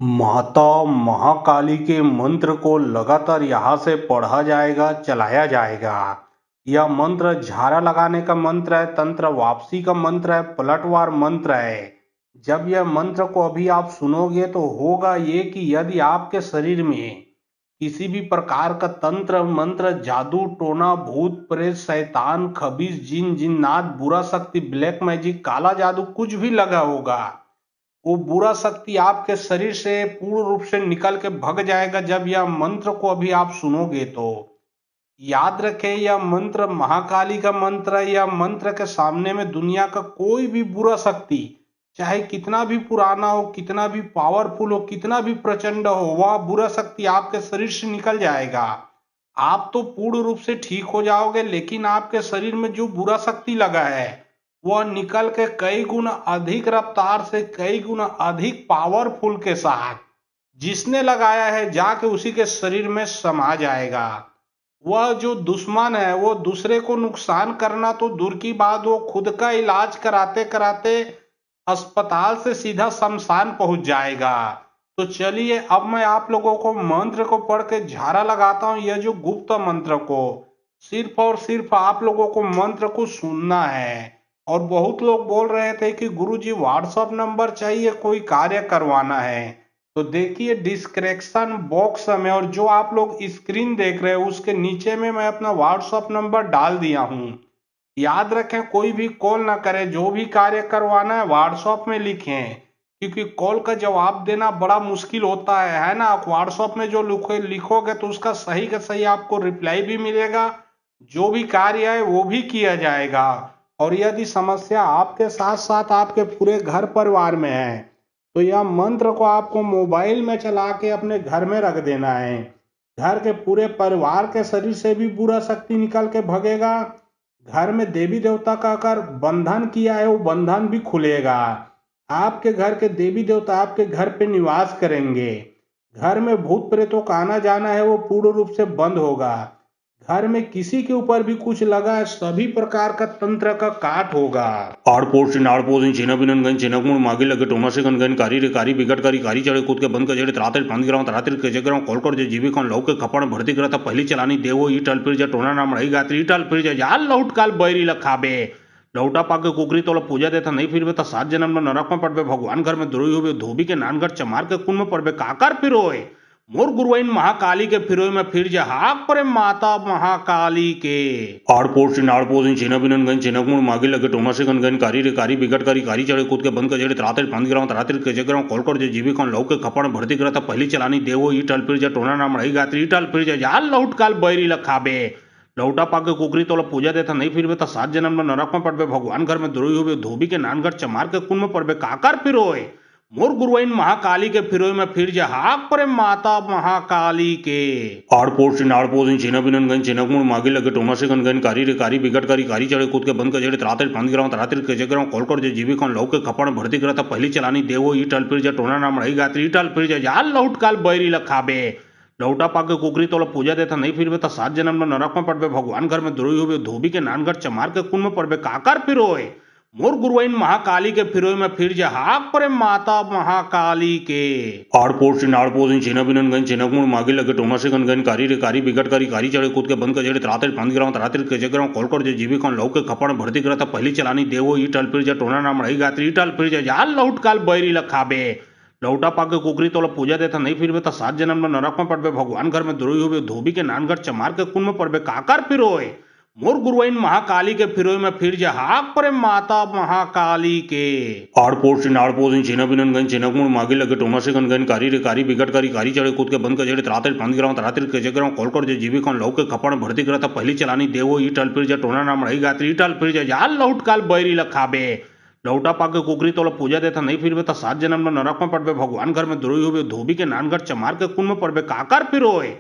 माता महाकाली के मंत्र को लगातार यहाँ से पढ़ा जाएगा, चलाया जाएगा। यह मंत्र झाड़ा लगाने का मंत्र है, तंत्र वापसी का मंत्र है, पलटवार मंत्र है। जब यह मंत्र को अभी आप सुनोगे तो होगा ये कि यदि आपके शरीर में किसी भी प्रकार का तंत्र मंत्र जादू टोना भूत प्रेत शैतान खबीस जिन जिन्नात बुरा शक्ति ब्लैक मैजिक काला जादू कुछ भी लगा होगा, वो बुरा शक्ति आपके शरीर से पूर्ण रूप से निकल के भग जाएगा जब यह मंत्र को अभी आप सुनोगे तो। याद रखें, यह मंत्र महाकाली का मंत्र है। यह मंत्र के सामने में दुनिया का कोई भी बुरा शक्ति, चाहे कितना भी पुराना हो, कितना भी पावरफुल हो, कितना भी प्रचंड हो, वह बुरा शक्ति आपके शरीर से निकल जाएगा। आप तो पूर्ण रूप से ठीक हो जाओगे, लेकिन आपके शरीर में जो बुरा शक्ति लगा है वह निकल के कई गुना अधिक रफ्तार से, कई गुना अधिक पावरफुल के साथ जिसने लगाया है जाके उसी के शरीर में समा जाएगा। वह जो दुश्मन है वो दूसरे को नुकसान करना तो दूर की बात, वो खुद का इलाज कराते कराते अस्पताल से सीधा शमशान पहुंच जाएगा। तो चलिए अब मैं आप लोगों को मंत्र को पढ़ के झाड़ा लगाता हूं। यह जो गुप्त मंत्र को सिर्फ और सिर्फ आप लोगों को मंत्र को सुनना है। और बहुत लोग बोल रहे थे कि गुरुजी व्हाट्सएप नंबर चाहिए, कोई कार्य करवाना है। तो देखिए डिस्क्रिप्शन बॉक्स में और जो आप लोग स्क्रीन देख रहे हैं उसके नीचे में मैं अपना व्हाट्सएप नंबर डाल दिया हूं। याद रखें, कोई भी कॉल ना करें, जो भी कार्य करवाना है व्हाट्सएप में लिखें, क्योंकि कॉल का जवाब देना बड़ा मुश्किल होता है ना। आप व्हाट्सएप में जो लिखोगे तो उसका सही का सही आपको रिप्लाई भी मिलेगा, जो भी कार्य है वो भी किया जाएगा। और यदि समस्या आपके साथ साथ आपके पूरे घर परिवार में है तो यह मंत्र को आपको मोबाइल में चला के अपने घर में रख देना है। घर के पूरे परिवार के शरीर से भी बुरा शक्ति निकल के भगेगा। घर में देवी देवता का अगर बंधन किया है वो बंधन भी खुलेगा। आपके घर के देवी देवता आपके घर पे निवास करेंगे। घर में भूत प्रेतों का आना जाना है वो पूर्ण रूप से बंद होगा। घर में किसी के ऊपर भी कुछ लगा है सभी प्रकार का तंत्र का काट होगा। आड़पोर से नाड़पोर चीना बिनन गन चिनकमुड़ मागी लगे टोना से गन गन कारी रे कारी बिगट कारी कारी चढ़े कूद के बंद के जड़े त्राते पंद गिराव त्राते के जगराव कॉलकर जे जीवी कौन लौके खपड़ भर्ती करा था पहली चलानी देवो ई टल फिर जा टोना नाम रही गात्री ई टल फिर जा जाल लौट काल बैरी लखाबे लौटा पाके कुकरी तोला पूजा देता नहीं फिर बे 7 जन्म में नरक में पड़बे भगवान घर में द्रोही होबे धोबी के नानगढ़ चमार के कुन में पड़बे काकर फिरोए मोर गुरुवाइन महाकाली के फिरोय में फिर जा हाक परे माता महाकाली के आड़पोर से नाड़पोर चीना बिनन गन चिनकमुड़ मागी लगे टोना से गन गन कारी रे कारी बिगट कारी कारी चढ़े कूद के बंद के जड़े त्राते पंद गिराव त्राते के जगराव कॉलकर जे जीवी कौन लौके खपड़ भर्ती करा था पहली चलानी देवो ई टल फिर जा टोना नाम रही गात्री ई टल फिर जा जाल लौट काल बैरी लखाबे लौटा पाके कुकरी तोला पूजा देता नहीं फिर बे 7 जन्म में नरक में पड़बे भगवान घर में द्रोही होबे धोबी के नानगढ़ चमार के कुन में पड़बे काकर फिरोए मोर गुरुवाइन महाकाली के फिरोय में फिर जा हाक परे माता महाकाली के आड़पोर से नाड़पोर चीना बिनन गन चिनकमुड़ मागी लगे टोना से गन गन कारी रे कारी बिगट कारी कारी चढ़े कूद के बंद के जड़े त्राते पंद गिराव त्राते के जगराव कॉलकर जे जीवी कौन लौके खपड़ भर्ती करा था पहली चलानी देवो ई टल फिर जा टोना नाम रही गात्री ई टल फिर जा जाल लौट काल बैरी लखाबे लौटा पाके कुकरी तोला पूजा देता नहीं फिर बे 7 जन्म में नरक में पड़बे भगवान घर में द्रोही होबे धोबी के नानगढ़ चमार के कुन में पड़बे काकर फिरोए मोर गुरुवाइन महाकाली के फिरोय में फिर जा हाक परे माता महाकाली के आड़पोर से नाड़पोर चीना बिनन गन चिनकमुड़ मागी लगे टोना से गन गन कारी रे कारी बिगट कारी कारी चढ़े कूद के बंद के जड़े त्राते पंद गिराव त्राते के जगराव कॉलकर जे जीवी कौन लौके खपड़ भर्ती करा था पहली चलानी देवो ई टल फिर जा टोना नाम रही गात्री ई टल फिर जा जाल लौट काल बैरी लखाबे लौटा पाके कुकरी तोला पूजा देता नहीं फिर बे 7 जन्म में नरक में पड़बे भगवान घर में द्रोही होबे धोबी के नानगढ़ चमार के कुन में पड़बे काकर फिरोए मोर गुरुवाइन महाकाली के फिरोय में फिर जा हाक परे माता महाकाली के आड़पोर से नाड़पोर चीना बिनन गन चिनकमुड़ मागी लगे टोना से गन गन कारी रे कारी बिगट कारी कारी चढ़े कूद के बंद के जड़े त्राते पंद गिराव त्राते के जगराव कॉलकर जे जीवी कौन लौके खपड़ भर्ती करा था पहली चलानी देवो ई टल फिर जा टोना नाम रही गात्री ई टल फिर जा जाल लौट काल बैरी लखाबे लौटा पाके कुकरी तोला पूजा देता नहीं फिर बे 7 जन्म में नरक में पड़बे भगवान घर में द्रोही होबे धोबी के नानगढ़ चमार के कुन में पड़बे काकर फिरोए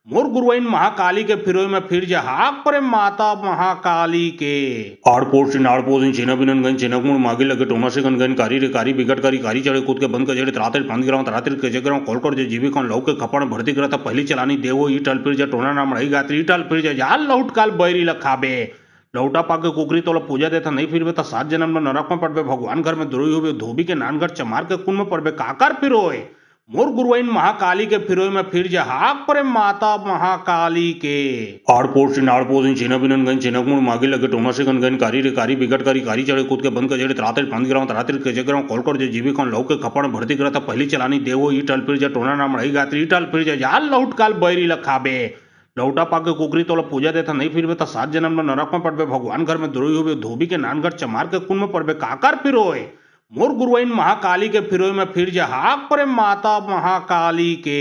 मोर गुरुवाइन महाकाली के फिरोय में फिर जा हाक परे माता महाकाली के आड़पोर से नाड़पोर चीना बिनन गन चिनकमुड़ मागी लगे टोना से गन गन कारी रे कारी बिगट कारी कारी चढ़े कूद के बंद के जड़े त्राते पंद गिराव त्राते के जगराव कॉलकर जे जीवी कौन लौके खपड़ भर्ती करा था पहली चलानी देवो ई टल फिर जा टोना नाम रही गात्री ई टल फिर जा जाल लौट काल बैरी लखाबे लौटा पाके कुकरी तोला पूजा देता नहीं फिर बे 7 जन्म में नरक में पड़बे भगवान घर में द्रोही होबे धोबी के नानगढ़ चमार के कुन में पड़बे काकर फिरोए मोर गुरुआइन महाकाली के फिरोय में फिर जा हाक परे माता महाकाली के आड़पोर से नाड़पोर चिन्हबिनन गन चिन्हकुण मागे लगे टोनासे गन गन कारी रे कारी बिगट कारी चढ़े कूद के बंद कजेड़े त्राते पंद गिराव तरातिर के जगराव कोलकर जे जीविकन लौके खपड़ भर्ती करता पहली चलानी देवो ई टल फिर जा टोना नाम रही गात्री टल फिर जा जाल लौट काल बैरी लखाबे लौटा पाके कुकरी तोला पूजा देता नहीं फिरबे तो 7 जन्म में नरक में पड़बे भगवान घर में द्रोही होबे धोबी के नानगढ़ चमार के कुन में पड़बे काकर फिरोय मोर गुरुआइन महाकाली के फिरोय में फिर जा हाक परे माता महाकाली के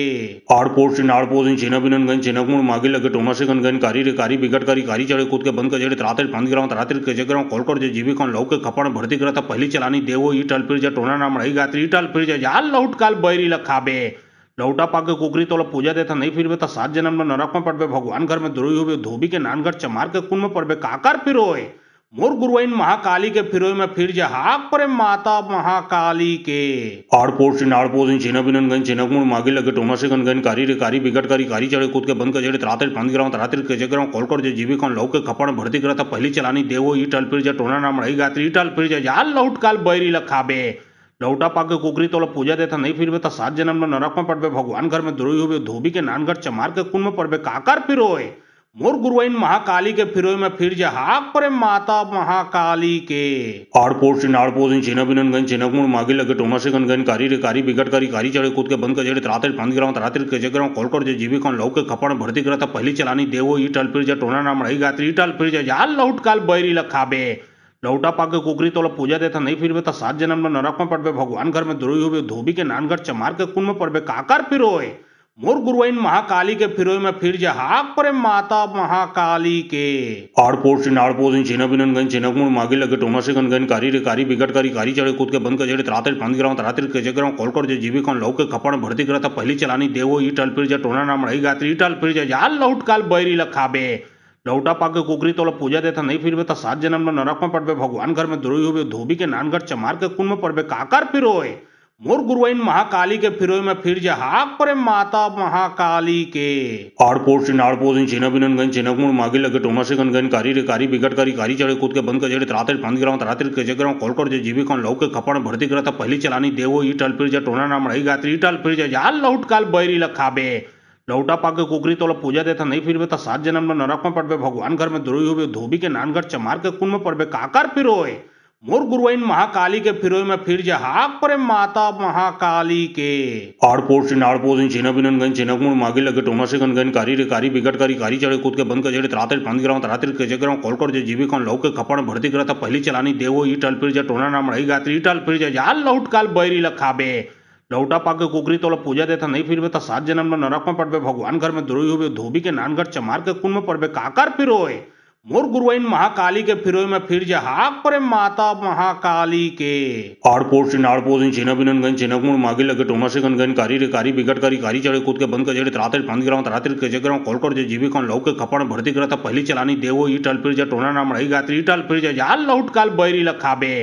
आड़पोर से नाड़पोर चिन्हबिनन गन चिन्हकुण मागे लगे टोनासे गन गन कारी रे कारी बिगट कारी चढ़े कूद के बंद कजेड़े त्राते पंद गिराव तरातिर के जगराव कोलकर जे जीविकन लौके खपड़ भर्ती करता पहली चलानी देवो ई टल फिर जा टोना नाम रही गात्री टल फिर जा जाल लौट काल बैरी लखाबे लौटा पाके कुकरी तोला पूजा देता नहीं फिरबे तो 7 जन्म में नरक में पड़बे भगवान घर में द्रोही होबे धोबी के नानगढ़ चमार के कुन में पड़बे काकर फिरोय मोर गुरुआइन महाकाली के फिरोय में फिर जा हाक परे माता महाकाली के आड़पोर से नाड़पोर चिन्हबिनन गन चिन्हकुण मागे लगे टोनासे गन गन कारी रे कारी बिगट कारी चढ़े कूद के बंद कजेड़े त्राते पंद गिराव तरातिर के जगराव कोलकर जे जीविकन लौके खपड़ भर्ती करता पहली चलानी देवो ई टल फिर जा टोना नाम रही गात्री टल फिर जा जाल लौट काल बैरी लखाबे लौटा पाके कुकरी तोला पूजा देता नहीं फिरबे तो 7 जन्म में नरक में पड़बे भगवान घर में द्रोही होबे धोबी के नानगढ़ चमार के कुन में पड़बे काकर फिरोय मोर गुरुआइन महाकाली के फिरोय में फिर जा हाक परे माता महाकाली के आड़पोर से नाड़पोर चिन्हबिनन गन चिन्हकुण मागे लगे टोनासे गन गन कारी रे कारी बिगट कारी चढ़े कूद के बंद कजेड़े त्राते पंद गिराव तरातिर के जगराव कोलकर जे जीविकन लौके खपड़ भर्ती करता पहली चलानी देवो ई टल फिर जा टोना नाम रही गात्री टल फिर जा जाल लौट काल बैरी लखाबे लौटा पाके कुकरी तोला पूजा देता नहीं फिरबे तो 7 जन्म में नरक में पड़बे भगवान घर में द्रोही होबे धोबी के नानगढ़ चमार के कुन में पड़बे काकर फिरोय मोर गुरुआइन महाकाली के फिरोय में फिर जा हाक परे माता महाकाली के आड़पोर से नाड़पोर चिन्हबिनन गन चिन्हकुण मागे लगे टोनासे गन गन कारी रे कारी बिगट कारी चढ़े कूद के बंद कजेड़े त्राते पंद गिराव तरातिर के जगराव कोलकर जे जीविकन लौके खपड़ भर्ती करता पहली चलानी देवो ई टल फिर जा टोना नाम रही गात्री टल फिर जा जाल लौट काल बैरी लखाबे लौटा पाके कुकरी तोला पूजा देता नहीं फिरबे तो 7 जन्म में नरक में पड़बे भगवान घर में द्रोही होबे धोबी के नानगढ़ चमार के कुन में पड़बे काकर फिरोय मोर गुरुआइन महाकाली के फिरोय में फिर जा हाक परे माता महाकाली के आड़पोर से नाड़पोर चिन्हबिनन गन चिन्हकुण मागे लगे टोनासे गन गन कारी रे कारी बिगट कारी चढ़े कूद के बंद कजेड़े त्राते पंद गिराव तरातिर के जगराव कोलकर जे जीविकन लौके खपड़ भर्ती करता पहली चलानी देवो ई टल फिर जा टोना नाम रही गात्री टल फिर जा जाल लौट काल बैरी लखाबे लौटा पाके कुकरी तोला पूजा देता नहीं फिरबे तो 7 जन्म में नरक में पड़बे भगवान घर में द्रोही होबे धोबी के नानगढ़ चमार के कुन में पड़बे काकर फिरोय मोर गुरुआइन महाकाली के फिरोय में फिर जा हाक परे माता महाकाली के आड़पोर से नाड़पोर चिन्हबिनन गन चिन्हकुण मागे लगे टोनासे गन गन कारी रे कारी बिगट कारी चढ़े कूद के बंद कजेड़े त्राते पंद गिराव तरातिर के जगराव कोलकर जे जीविकन लौके खपड़ भर्ती करता पहली चलानी देवो ई टल फिर जा टोना नाम रही गात्री टल फिर जा जाल लौट काल बैरी लखाबे लौटा पाके कुकरी तोला पूजा देता नहीं फिरबे तो 7 जन्म में नरक में पड़बे भगवान घर में द्रोही होबे धोबी के नानगढ़ चमार के कुन में पड़बे काकर फिरोय मोर गुरुआइन महाकाली के फिरोय में फिर जा हाक परे माता महाकाली के आड़पोर से नाड़पोर चिन्हबिनन गन चिन्हकुण मागे लगे टोनासे गन गन कारी रे कारी बिगट कारी चढ़े कूद के बंद कजेड़े त्राते पंद गिराव तरातिर के जगराव कोलकर जे जीविकन लौके खपड़ भर्ती करता पहली चलानी देवो ई टल फिर जा टोना नाम रही गात्री टल फिर जा जाल लौट काल बैरी लखाबे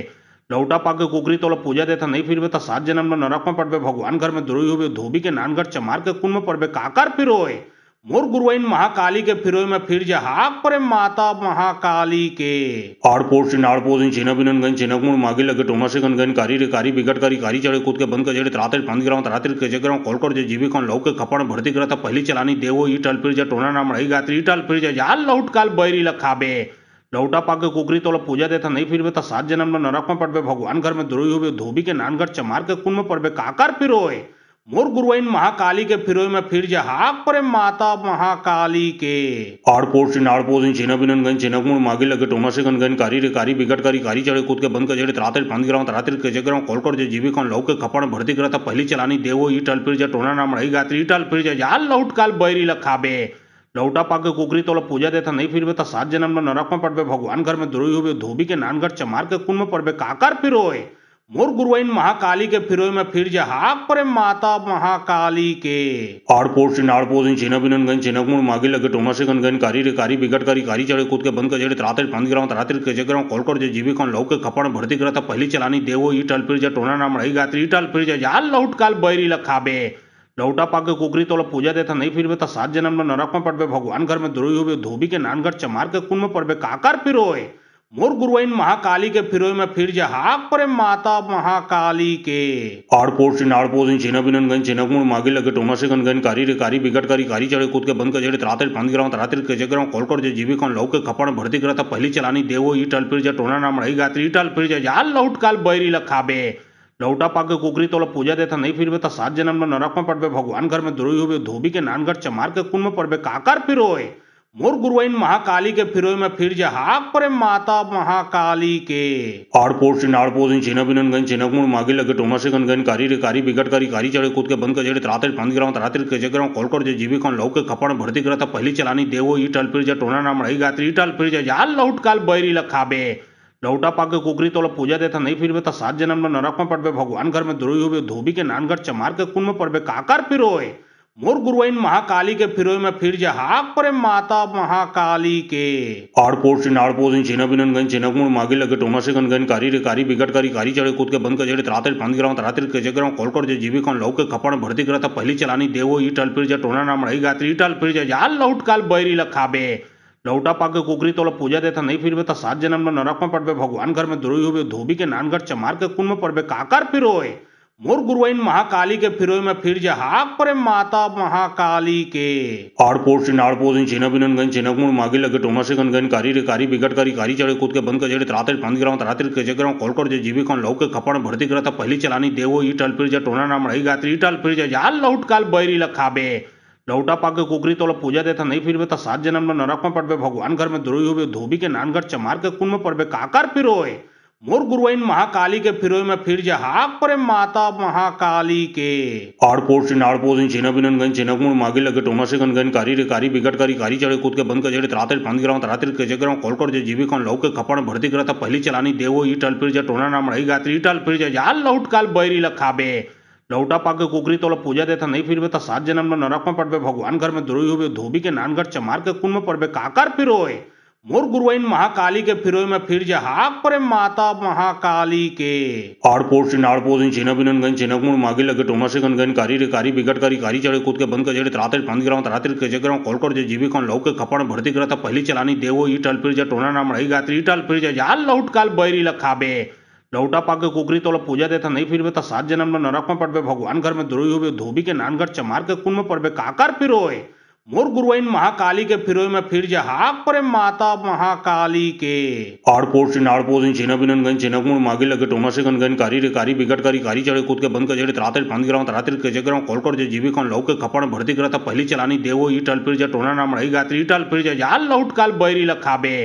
लौटा पाके कुकरी तोला पूजा देता नहीं फिरबे तो 7 जन्म में नरक में पड़बे भगवान घर में द्रोही होबे धोबी के नानगढ़ चमार के कुन में पड़बे काकर फिरोय मोर गुरुआइन महाकाली के फिरोय में फिर जा हाक परे माता महाकाली के आड़पोर से नाड़पोर चिन्हबिनन गन चिन्हकुण मागे लगे टोनासे गन गन कारी रे कारी बिगट कारी चढ़े कूद के बंद कजेड़े त्राते पंद गिराव तरातिर के जगराव कोलकर जे जीविकन लौके खपड़ भर्ती करता पहली चलानी देवो ई टल फिर जा टोना नाम रही गात्री टल फिर जा जाल लौट काल बैरी लखाबे लौटा पाके कुकरी तोला पूजा देता नहीं फिरबे तो 7 जन्म में नरक में पड़बे भगवान घर में द्रोही होबे धोबी के नानगढ़ चमार के कुन में पड़बे काकर फिरोय मोर गुरुआइन महाकाली के फिरोय में फिर जा हाक परे माता महाकाली के आड़पोर से नाड़पोर चिन्हबिनन गन चिन्हकुण मागे लगे टोनासे गन गन कारी रे कारी बिगट कारी चढ़े कूद के बंद कजेड़े त्राते पंद गिराव तरातिर के जगराव कोलकर जे जीविकन लौके खपड़ भर्ती करता पहली चलानी देवो ई टल फिर जा टोना नाम रही गात्री टल फिर जा जाल लौट काल बैरी लखाबे लौटा पाके कुकरी तोला पूजा देता नहीं फिरबे तो 7 जन्म में नरक में पड़बे भगवान घर में द्रोही होबे धोबी के नानगढ़ चमार के कुन में पड़बे काकर फिरोय मोर गुरुआइन महाकाली के फिरोय में फिर जा हाक परे माता महाकाली के आड़पोर से नाड़पोर चिन्हबिनन गन चिन्हकुण मागे लगे टोनासे गन गन कारी रे कारी बिगट कारी चढ़े कूद के बंद कजेड़े त्राते पंद गिराव तरातिर के जगराव कोलकर जे जीविकन लौके खपड़ भर्ती करता पहली चलानी देवो ई टल फिर जा टोना नाम रही गात्री टल फिर जा जाल लौट काल बैरी लखाबे लौटा पाके कुकरी तोला पूजा देता नहीं फिरबे तो 7 जन्म में नरक में पड़बे भगवान घर में द्रोही होबे धोबी के नानगढ़ चमार के कुन में पड़बे काकर फिरोय मोर गुरुआइन महाकाली के फिरोय में फिर जा हाक परे माता महाकाली के आड़पोर से नाड़पोर से छिना बिनन गन छिनक मुड़ मागे लगे टोना से गन कारी रे कारी बिगट करी कारी चढ़े कूद के बंद के जड़े त्राते पांच गिराव त्राते के जगराव कॉल जे जीवी कौन लौ के खपड़ भर्ती करता पहली चलानी देवो ई टल फिर जा टोना नाम रही गात्री टल फिर जा जाल लौट काल बैरी लखाबे लौटा पाके कुकरी तोला पूजा देता नहीं फिर तो 7 जन्म में नरक में पड़बे भगवान घर में द्रोही होबे धोबी के नानगढ़ चमार के कुन में पड़बे काकर फिरोय मोर गुरुआइन महाकाली के फिरोय में फिर जा हाक परे माता महाकाली के आड़पोर से नाड़पोर से छिना बिनन गन छिनक मुड़ मागे लगे टोना से गन कारी रे कारी बिगट करी कारी चढ़े कूद के बंद के जड़े त्राते पांच गिराव त्राते के जगराव कॉल जे जीवी कौन लौ के खपड़ भर्ती करता पहली चलानी देवो ई टल फिर जा टोना नाम रही गात्री टल फिर जा जाल लौट काल बैरी लखाबे लौटा पाके कुकरी तोला पूजा देता नहीं फिर तो 7 जन्म में नरक में पड़बे भगवान घर में द्रोही होबे धोबी के नानगढ़ चमार के कुन में पड़बे काकर फिरोय मोर गुरुआइन महाकाली के फिरोय में फिर जा हाक परे माता महाकाली के आड़पोर से नाड़पोर से छिना बिनन गन छिनक मुड़ मागे लगे टोना से गन कारी रे कारी बिगट करी कारी चढ़े कूद के बंद के जड़े त्राते पांच गिराव त्राते के जगराव कॉल जे जीवी कौन लौ के खपड़ भर्ती करता पहली चलानी देवो ई टल फिर जा टोना नाम रही गात्री टल फिर जा जाल लौट काल बैरी लखाबे लौटा पाके कुकरी तोला पूजा देता नहीं फिर तो 7 जन्म में नरक में पड़बे भगवान घर में द्रोही होबे धोबी के नानगढ़ चमार के कुन में पड़बे काकर फिरोय मोर गुरुआइन महाकाली के फिरोय में फिर जा हाक परे माता महाकाली के आड़पोर से नाड़पोर से छिना बिनन गन छिनक मुड़ मागे लगे टोना से गन कारी रे कारी बिगट करी कारी चढ़े कूद के बंद के जड़े त्राते पांच गिराव त्राते के जगराव कॉल जे जीवी कौन लौ के खपड़ भर्ती करता पहली चलानी देवो ई टल फिर जा टोना नाम रही गात्री टल फिर जा जाल लौट काल बैरी लखाबे लौटा पाके कुकरी तोला पूजा देता नहीं फिर तो 7 जन्म में नरक में पड़बे भगवान घर में द्रोही होबे धोबी के नानगढ़ चमार के कुन में पड़बे काकर फिरोय मोर गुरुआइन महाकाली के फिरोय में फिर जा हाक परे माता महाकाली के आड़पोर से नाड़पोर से छिना बिनन गन छिनक मुड़ मागे लगे टोना से गन कारी रे कारी बिगट करी कारी चढ़े कूद के बंद के जड़े त्राते पांच गिराव त्राते के जगराव कॉल जे जीवी कौन लौ के खपड़ भर्ती करता पहली चलानी देवो ई टल फिर जा टोना नाम रही गात्री टल फिर जा जाल लौट काल बैरी लखाबे लौटा पाके कुकरी तोला पूजा देता नहीं फिर तो 7 जन्म में नरक में पड़बे भगवान घर में द्रोही होबे धोबी के नानगढ़ चमार के कुन में पड़बे काकर फिरोय मोर गुरुआइन महाकाली के फिरोय में फिर जा हाक परे माता महाकाली के आड़पोर से नाड़पोर से छिना बिनन गन छिनक मुड़ मागे लगे टोना से गन कारी रे कारी बिगट करी कारी चढ़े कूद के बंद के जड़े त्राते पांच गिराव त्राते के जगराव कॉल जे जीवी कौन लौ के खपड़ भर्ती करता पहली चलानी देवो ई टल फिर जा टोना नाम रही गात्री टल फिर जा जाल लौट काल बैरी लखाबे लौटा पाके कुकरी तोला पूजा देता नहीं फिर तो 7 जन्म में नरक में पड़बे भगवान घर में द्रोही होबे धोबी के नानगढ़ चमार के कुन में पड़बे काकर फिरोय मोर गुरुआइन महाकाली के फिरोय में फिर जा हाक परे माता महाकाली के आड़पोर से नाड़पोर से छिना बिनन गन छिनक मुड़ मागे लगे टोना से गन कारी रे कारी बिगट करी कारी चढ़े कूद के बंद के जड़े त्राते पांच गिराव त्राते के जगराव कॉल जे जीवी कौन लौ के खपड़ भर्ती करता पहली चलानी देवो ई टल फिर जा टोना नाम रही गात्री टल फिर जा जाल लौट काल बैरी लखाबे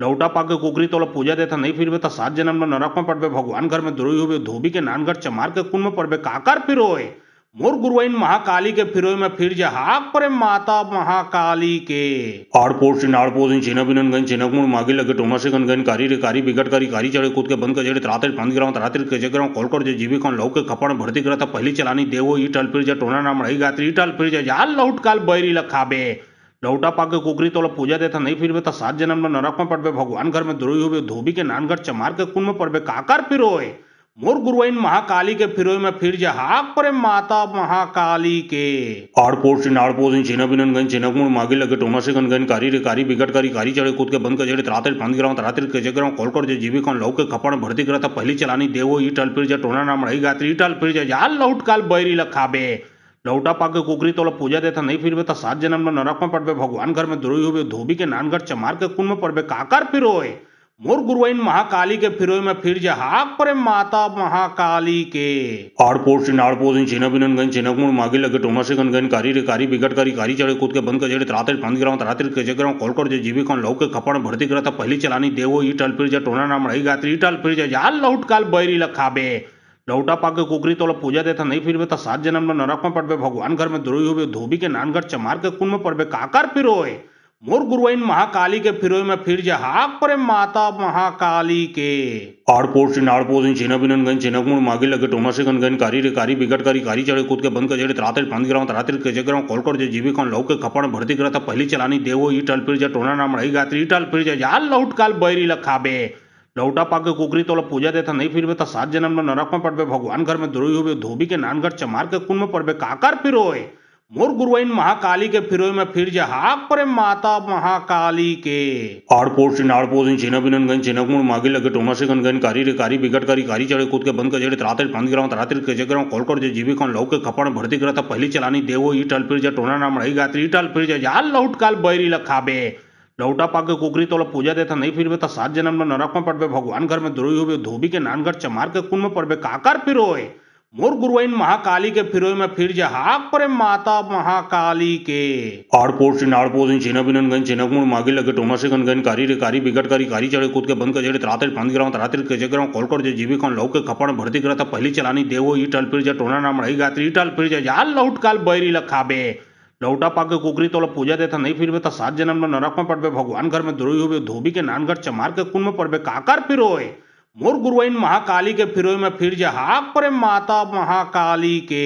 लौटा पाके कुकरी तोला पूजा देता नहीं फिर तो 7 जन्म में नरक में पड़बे भगवान घर में द्रोही होबे धोबी के नानगढ़ चमार के कुन में पड़बे काकर फिरोय मोर गुरुआइन महाकाली के फिरोय में फिर जा हाक परे माता महाकाली के आड़पोर से नाड़पोर से छिना बिनन गन छिनक मुड़ मागे लगे टोना से गन कारी रे कारी बिगट करी कारी चढ़े कूद के बंद के जड़े त्राते पांच गिराव त्राते के जगराव कॉल जे जीवी कौन लौ के खपड़ भर्ती करता पहली चलानी देवो ई टल फिर जा टोना नाम रही गात्री टल फिर जा जाल लौट काल बैरी लखाबे लौटा पाके कुकरी तोला पूजा देता नहीं फिर तो 7 जन्म में नरक में पड़बे भगवान घर में द्रोही होबे धोबी के नानगढ़ चमार के कुन में पड़बे काकर फिरोय मोर गुरुआइन महाकाली के फिरोय में फिर जा हाक परे माता महाकाली के आड़पोर से नाड़पोर से छिना बिनन गन छिनक मुड़ मागे लगे टोना से गन कारी रे कारी बिगट करी कारी चढ़े कूद के बंद के जड़े त्राते पांच गिराव त्राते के जगराव कॉल जे जीवी कौन लौ के खपड़ भर्ती करता पहली चलानी देवो ई टल फिर जा टोना नाम रही गात्री टल फिर जा जाल लौट काल बैरी लखाबे लौटा पाके कुकरी तोला पूजा देता नहीं फिर तो 7 जन्म में नरक में पड़बे भगवान घर में द्रोही होबे धोबी के नानगढ़ चमार के कुन में पड़बे काकर फिरोय मोर गुरुआइन महाकाली के फिरोय में फिर जा हाक परे माता महाकाली के आड़पोर से नाड़पोर से छिना बिनन गन छिनक मुड़ मागे लगे टोना से गन कारी रे कारी बिगट करी कारी चढ़े कूद के बंद के जड़े त्राते पांच गिराव त्राते के जगराव कॉल जे जीवी कौन लौ के खपड़ भर्ती करता पहली चलानी देवो ई टल फिर जा टोना नाम रही गात्री टल फिर जा जाल लौट काल बैरी लखाबे लौटा पाके कुकरी तोला पूजा देता नहीं फिर तो 7 जन्म में नरक में पड़बे भगवान घर में द्रोही होबे धोबी के नानगढ़ चमार के कुन में पड़बे काकर फिरोय मोर गुरुआइन महाकाली के फिरोय में फिर जा हाक परे माता महाकाली के आड़पोर से नाड़पोर से छिना बिनन गन छिनक मुड़ मागे लगे टोना से गन कारी रे कारी बिगट करी कारी चढ़े कूद के बंद के जड़े त्राते पांच गिराव त्राते के जगराव कॉल जे जीवी कौन लौ के खपड़ भर्ती करता पहली चलानी देवो ई टल फिर जा टोना नाम रही गात्री टल फिर जा जाल लौट काल बैरी लखाबे लौटा पाके कुकरी तोला पूजा देता नहीं फिर तो 7 जन्म में नरक में पड़बे भगवान घर में द्रोही होबे धोबी के नानगढ़ चमार के कुन में पड़बे काकर फिरोय मोर गुरुआइन महाकाली के फिरोई में फिर जा हाक परे माता महाकाली के आड़पोर से नाड़पोर चिन्हबिनन गन चिन्हकुण मागे लगे टोना से गन कारी रे कारी बिगट कारी कारी चढ़े कूद के बंद के त्राते पंद गिराव त्रातिर के जगराव कोलकोट जे जीवी कौन लौके खपड़ भर्ती करता पहली चलानी देवो ई टल फिर जा टोना नाम रही गात्री टल फिर जा जाल लौट काल बैरी लखाबे लौटा पाके कुकरी तोला पूजा देता नहीं फिर तो 7 जन्म में नरक में पड़बे भगवान घर में द्रोही हुए धोबी के नानगढ़ चमार के कुन में पड़बे काकर फिरोए मोर गुरुआइन महाकाली के फिरोई में फिर जा हाक परे माता महाकाली के आड़पोर से नाड़पोर चिन्हबिनन गन चिन्हकुण मागे लगे टोना से गन कारी रे कारी बिगट कारी कारी चढ़े कूद के बंद के त्राते पंद गिराव त्रातिर के जगराव कोलकोट जे जीवी कौन लौके खपड़ भर्ती करता पहली चलानी देवो ई टल फिर जा टोना नाम रही गात्री टल फिर जा जाल लौट काल बैरी लखाबे लौटा पाके कुकरी तोला पूजा देता नहीं फिर तो 7 जन्म में नरक में पड़बे भगवान घर में द्रोही हुए धोबी के नानगढ़ चमार के कुन में पड़बे काकर फिरोए मोर गुरुआइन महाकाली के फिरोई में फिर जा हाक परे माता महाकाली के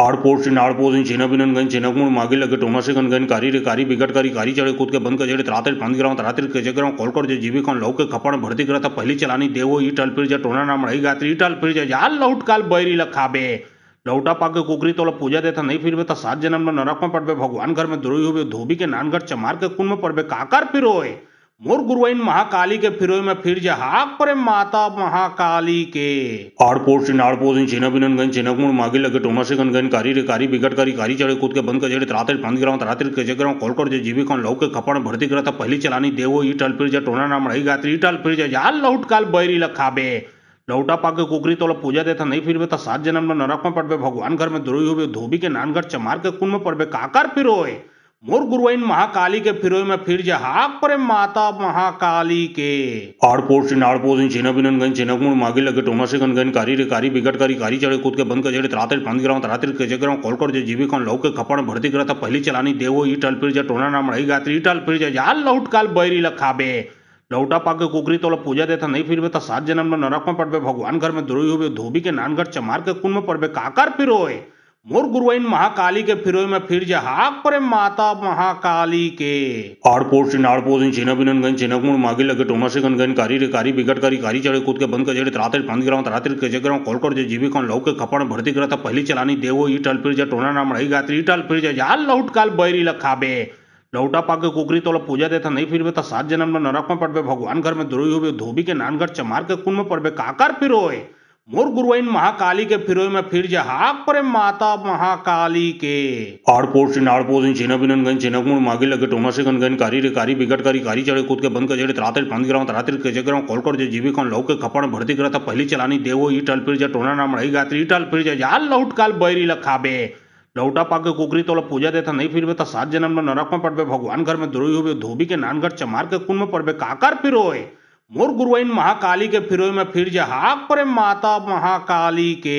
आड़पोर से नाड़पोर चिन्हबिनन गन चिन्हकुण मागे लगे टोना से गन कारी रे कारी बिगट कारी कारी चढ़े कूद के बंद के त्राते पंद गिराव त्रातिर के जगराव कोलकोट जे जीवी कौन लौके खपड़ भर्ती करता पहली चलानी देवो ई टल फिर जा टोना नाम रही गात्री टल फिर जा जाल लौट काल बैरी लखाबे लौटा पाके कुकरी तोला पूजा देता नहीं फिर तो 7 जन्म में नरक में पड़बे भगवान घर में द्रोही हुए धोबी के नानगढ़ चमार के कुन में पड़बे काकर फिरोए मोर गुरुआइन महाकाली के फिरोई में फिर जा हाक परे माता महाकाली के आड़पोर से नाड़पोर चिन्हबिनन गन चिन्हकुण मागे लगे टोना से गन कारी रे कारी बिगट कारी कारी चढ़े कूद के बंद के त्राते पंद गिराव त्रातिर के जगराव कोलकोट जे जीवी कौन लौके खपड़ भर्ती करता पहली चलानी देवो ई टल फिर जा टोना नाम रही गात्री टल फिर जा जाल लौट काल बैरी लखाबे लौटा पाके कुकरी तोला पूजा देता नहीं फिर तो 7 जन्म में नरक में पड़बे भगवान घर में द्रोही हुए धोबी के नानगढ़ चमार के कुन में पड़बे काकर फिरोए मोर गुरुआइन महाकाली के फिरोई में फिर जा हाक परे माता महाकाली के आड़पोर से नाड़पोर चिन्हबिनन गन चिन्हकुण मागे लगे टोना से गन कारी रे कारी बिगट कारी कारी चढ़े कूद के बंद के त्राते पंद गिराव त्रातिर के जगराव कोलकोट जे जीवी कौन लौके खपड़ भर्ती करता पहली चलानी देवो ई टल फिर जा टोना नाम रही गात्री टल फिर जा जाल लौट काल बैरी लखाबे लौटा पाके कुकरी तोला पूजा देता नहीं फिर तो 7 जन्म में नरक में पड़बे भगवान घर में द्रोही हुए धोबी के नानगढ़ चमार के कुन में पड़बे काकर फिरोए मोर गुरुआइन महाकाली के फिरोई में फिर जा हाक परे माता महाकाली के आड़पोर से नाड़पोर चिन्हबिनन गन चिन्हकुण मागे लगे टोना से गन कारी रे कारी बिगट कारी कारी चढ़े कूद के बंद के त्राते पंद गिराव त्रातिर के जगराव कोलकोट जे जीवी कौन लौके खपड़ भर्ती करता पहली चलानी देवो ई टल फिर जा टोना नाम रही गात्री टल फिर जा जाल लौट काल बैरी लखाबे लौटा पाके कुकरी तोला पूजा देता नहीं फिर तो 7 जन्म में नरक में पड़बे भगवान घर में द्रोही हुए धोबी के नानगढ़ चमार के कुन में पड़बे काकर फिरोए मोर गुरुआइन महाकाली के फिरोई में फिर जा हाक परे माता महाकाली के आड़पोर से नाड़पोर चिन्हबिनन गन चिन्हकुण मागे लगे टोना से गन कारी रे कारी बिगट कारी कारी चढ़े कूद के बंद के त्राते पंद गिराव त्रातिर के जगराव कोलकोट जे जीवी कौन लौके खपड़ भर्ती करता पहली चलानी देवो ई टल फिर जा टोना नाम रही गात्री टल फिर जा जाल लौट काल बैरी लखाबे लौटा पाके कुकरी तोला पूजा देता नहीं फिर तो 7 जन्म में नरक में पड़बे भगवान घर में द्रोही हुए धोबी के नानगढ़ चमार के कुन में पड़बे काकर फिरोए मोर गुरुआइन महाकाली के फिरोई में फिर जा हाक परे माता महाकाली के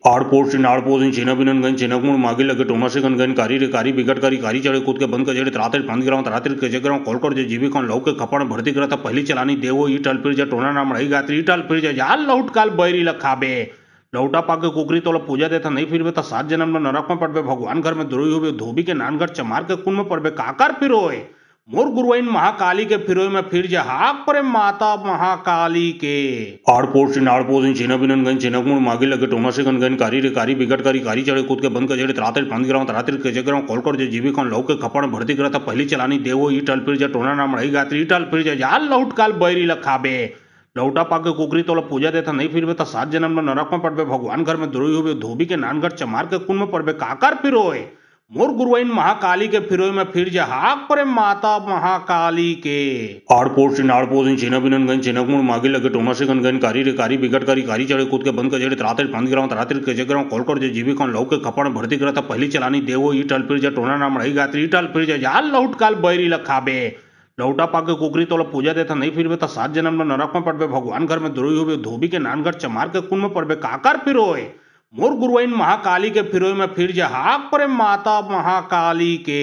आड़पोर से नाड़पोर चिन्हबिनन गन चिन्हकुण मागे लगे टोना से गन कारी रे कारी बिगट कारी कारी चढ़े कूद के बंद के त्राते पंद गिराव त्रातिर के जगराव कोलकोट जे जीवी कौन लौके खपड़ भर्ती करता पहली चलानी देवो ई टल फिर जा टोना नाम रही गात्री टल फिर जा जाल लौट काल बैरी लखाबे लौटा पाके कुकरी तोला पूजा देता नहीं फिर तो 7 जन्म में नरक में पड़बे भगवान घर में द्रोही हुए धोबी के नानगढ़ चमार के कुन में पड़बे काकर फिरोए मोर गुरुआइन महाकाली के फिरोई में फिर जा हाक परे माता महाकाली के आड़पोर से नाड़पोर चिन्हबिनन गन चिन्हकुण मागे लगे टोना से गन कारी रे कारी बिगट कारी कारी चढ़े कूद के बंद के त्राते पंद गिराव त्रातिर के जगराव कोलकोट जे जीवी कौन लौके खपड़ भर्ती करता पहली चलानी देवो ई टल फिर जा टोना नाम रही गात्री टल फिर जा जाल लौट काल बैरी लखाबे लौटा पाके कुकरी तोला पूजा देता नहीं फिर तो 7 जन्म में नरक में पड़बे भगवान घर में द्रोही हुए धोबी के नानगढ़ चमार के कुन में पड़बे काकर फिरोए मोर गुरुआइन महाकाली के फिरोई में फिर जा हाक परे माता महाकाली के आड़पोर से नाड़पोर चिन्हबिनन गन चिन्हकुण मागे लगे टोना से गन कारी रे कारी बिगट कारी कारी चढ़े कूद के बंद के त्राते पंद गिराव त्रातिर के जगराव कोलकोट जे जीवी कौन लौके खपड़ भर्ती करता पहली चलानी देवो ई टल फिर जा टोना नाम रही गात्री टल फिर जा जाल लौट काल बैरी लखाबे लौटा पाके कुकरी तोला पूजा देता नहीं फिर तो 7 जन्म में नरक में पड़बे भगवान घर में द्रोही हुए धोबी के नानगढ़ चमार के कुन में पड़बे काकर फिरोए मोर गुरुआइन महाकाली के फिरोई में फिर जा हाक परे माता महाकाली के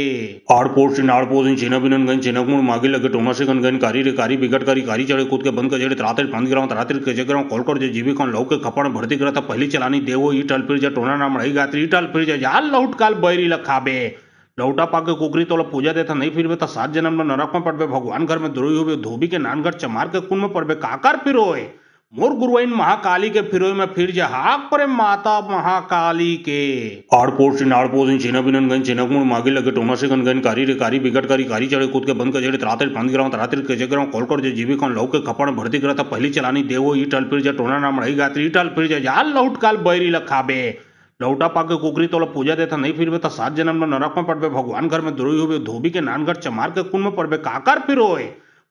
आड़पोर से नाड़पोर चिन्हबिनन गन चिन्हकुण मागे लगे टोना से गन कारी रे कारी बिगट कारी कारी चढ़े कूद के बंद के त्राते पंद गिराव त्रातिर के जगराव कोलकोट जे जीवी कौन लौके खपड़ भर्ती करता पहली चलानी देवो ई टल फिर जा टोना नाम रही गात्री टल फिर जा जाल लौट काल बैरी लखाबे लौटा पाके कुकरी तोला पूजा देता नहीं फिर तो 7 जन्म में नरक में पड़बे भगवान घर में द्रोही हुए धोबी के नानगढ़ चमार के कुन में पड़बे काकर फिरोए मोर गुरुआइन महाकाली के फिरोय में फिर जा हाक परे माता महाकाली के आड़पोर से नाड़पोर इन चेना बिनन गन चेना कुण मागे लगे टोना से गन कारी रे कारी बिगट कारी चढ़े कूद के बंद के जड़े त्राते पांच गिराव त्राते के जगराव कोलकोट जे जीवी कौन लौके खपड़ भर्ती करता पहली चलानी देवो ई टल फिर जा टोना नाम रही गात्री टल फिर जा जाल लौट काल बैरी लखाबे लौटा पाके कुकरी तोला पूजा देता नहीं फिर तो 7 जन्म में नरक में पड़बे भगवान घर में द्रोही होबे धोबी के नानगढ़ चमार के कुन में पड़बे काकर फिरोय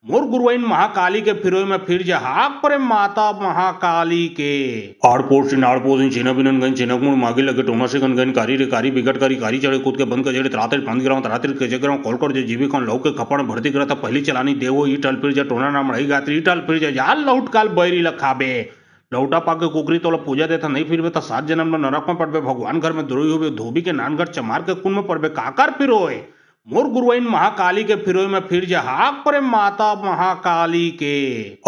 मोर गुरुआइन महाकाली के फिरोय में फिर जा हाक परे माता महाकाली के आड़पोर से नाड़पोर इन चेना बिनन गन चेना कुण मागे लगे टोना से गन कारी रे कारी बिगट कारी चढ़े कूद के बंद के जड़े त्राते पांच गिराव त्राते के जगराव कोलकोट जे जीवी कौन लौके खपड़ भर्ती करता पहली चलानी देवो ई टल फिर जा टोना नाम रही गात्री टल फिर जा जाल लौट काल बैरी लखाबे लौटा पाके कुकरी तोला पूजा देता नहीं फिर तो 7 जन्म में नरक में पड़बे भगवान घर में द्रोही होबे धोबी के नानगढ़ चमार के कुन में पड़बे काकर फिरोय मोर गुरुआइन महाकाली के फिरोय में फिर जा हाक परे माता महाकाली के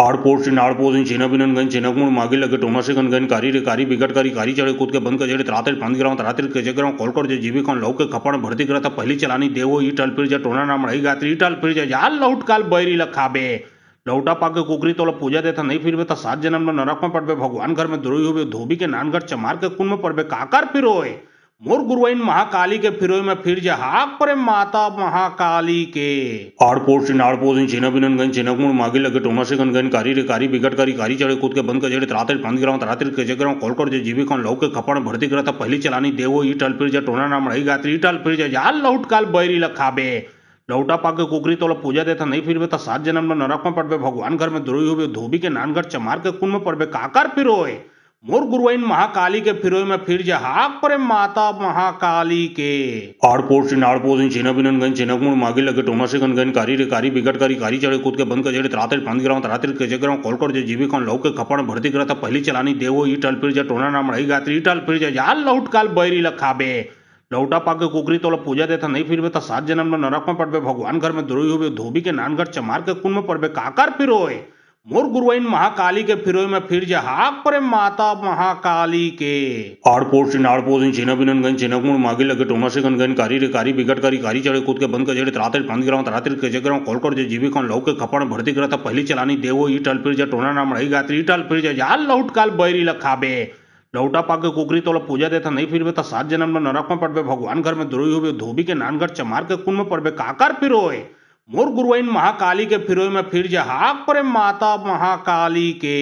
आड़पोर से नाड़पोर इन चेना बिनन गन चेना कुण मागे लगे टोना से गन कारी रे कारी बिगट कारी चढ़े कूद के बंद के जड़े त्राते पांच गिराव त्राते के जगराव कोलकोट जे जीवी कौन लौके खपड़ भर्ती करता पहली चलानी देवो ई टल फिर जा टोना नाम रही गात्री टल फिर जा जाल लौट काल बैरी लखाबे लौटा पाके कुकरी तोला पूजा देता नहीं फिर तो 7 जन्म में नरक में पड़बे भगवान घर में द्रोही होबे धोबी के नानगढ़ चमार के कुन में पड़बे काकर फिरोय मोर गुरुआइन महाकाली के फिरोय में फिर जा हाक परे माता महाकाली के आड़पोर से नाड़पोर इन चेना बिनन गन चेना कुण मागे लगे टोना से गन कारी रे कारी बिगट कारी चढ़े कूद के बंद के जड़े त्राते पांच गिराव त्राते के जगराव कोलकोट जे जीवी कौन लौके खपड़ भर्ती करता पहली चलानी देवो ई टल फिर जा टोना नाम रही गात्री टल फिर जा जाल लौट काल बैरी लखाबे लौटा पाके कुकरी तोला पूजा देता नहीं फिर तो 7 जन्म में नरक में पड़बे भगवान घर में द्रोही होबे धोबी के नानगढ़ चमार के कुन में पड़बे काकर फिरोय मोर गुरुआइन महाकाली के फिरोय में फिर जा हाक परे माता महाकाली के आड़पोर से नाड़पोर इन चेना बिनन गन चेना कुण मागे लगे टोना से गन कारी रे कारी बिगट कारी चढ़े कूद के बंद के जड़े त्राते पांच गिराव त्राते के जगराव कोलकोट जे जीवी कौन लौके खपड़ भर्ती करता पहली चलानी देवो ई टल फिर जा टोना नाम रही गात्री टल फिर जा जाल लौट काल बैरी लखाबे लौटा पाके कुकरी तोला पूजा देता नहीं फिर तो 7 जन्म में नरक में पड़बे भगवान घर में द्रोही होबे धोबी के नानगढ़ चमार के कुन में पड़बे काकर फिरोय मोर गुरुआइन महाकाली के फिरोय में फिर जा हाक परे माता महाकाली के आड़पोर से नाड़पोर इन चेना बिनन गन चेना कुण मागे लगे टोना से गन कारी रे कारी बिगट कारी चढ़े कूद के बंद के जड़े त्राते पांच गिराव त्राते के जगराव कोलकोट जे जीवी कौन लौके खपड़ भर्ती करता पहली चलानी देवो ई टल फिर जा टोना नाम रही गात्री टल फिर जा जाल लौट काल बैरी लखाबे लौटा पाके कुकरी तोला पूजा देता नहीं फिर तो 7 जन्म में नरक में पड़बे भगवान घर में द्रोही होबे धोबी के नानगढ़ चमार के कुन में पड़बे काकर फिरोय मोर गुरुआइन महाकाली के फिरोय में फिर जा हाक परे माता महाकाली के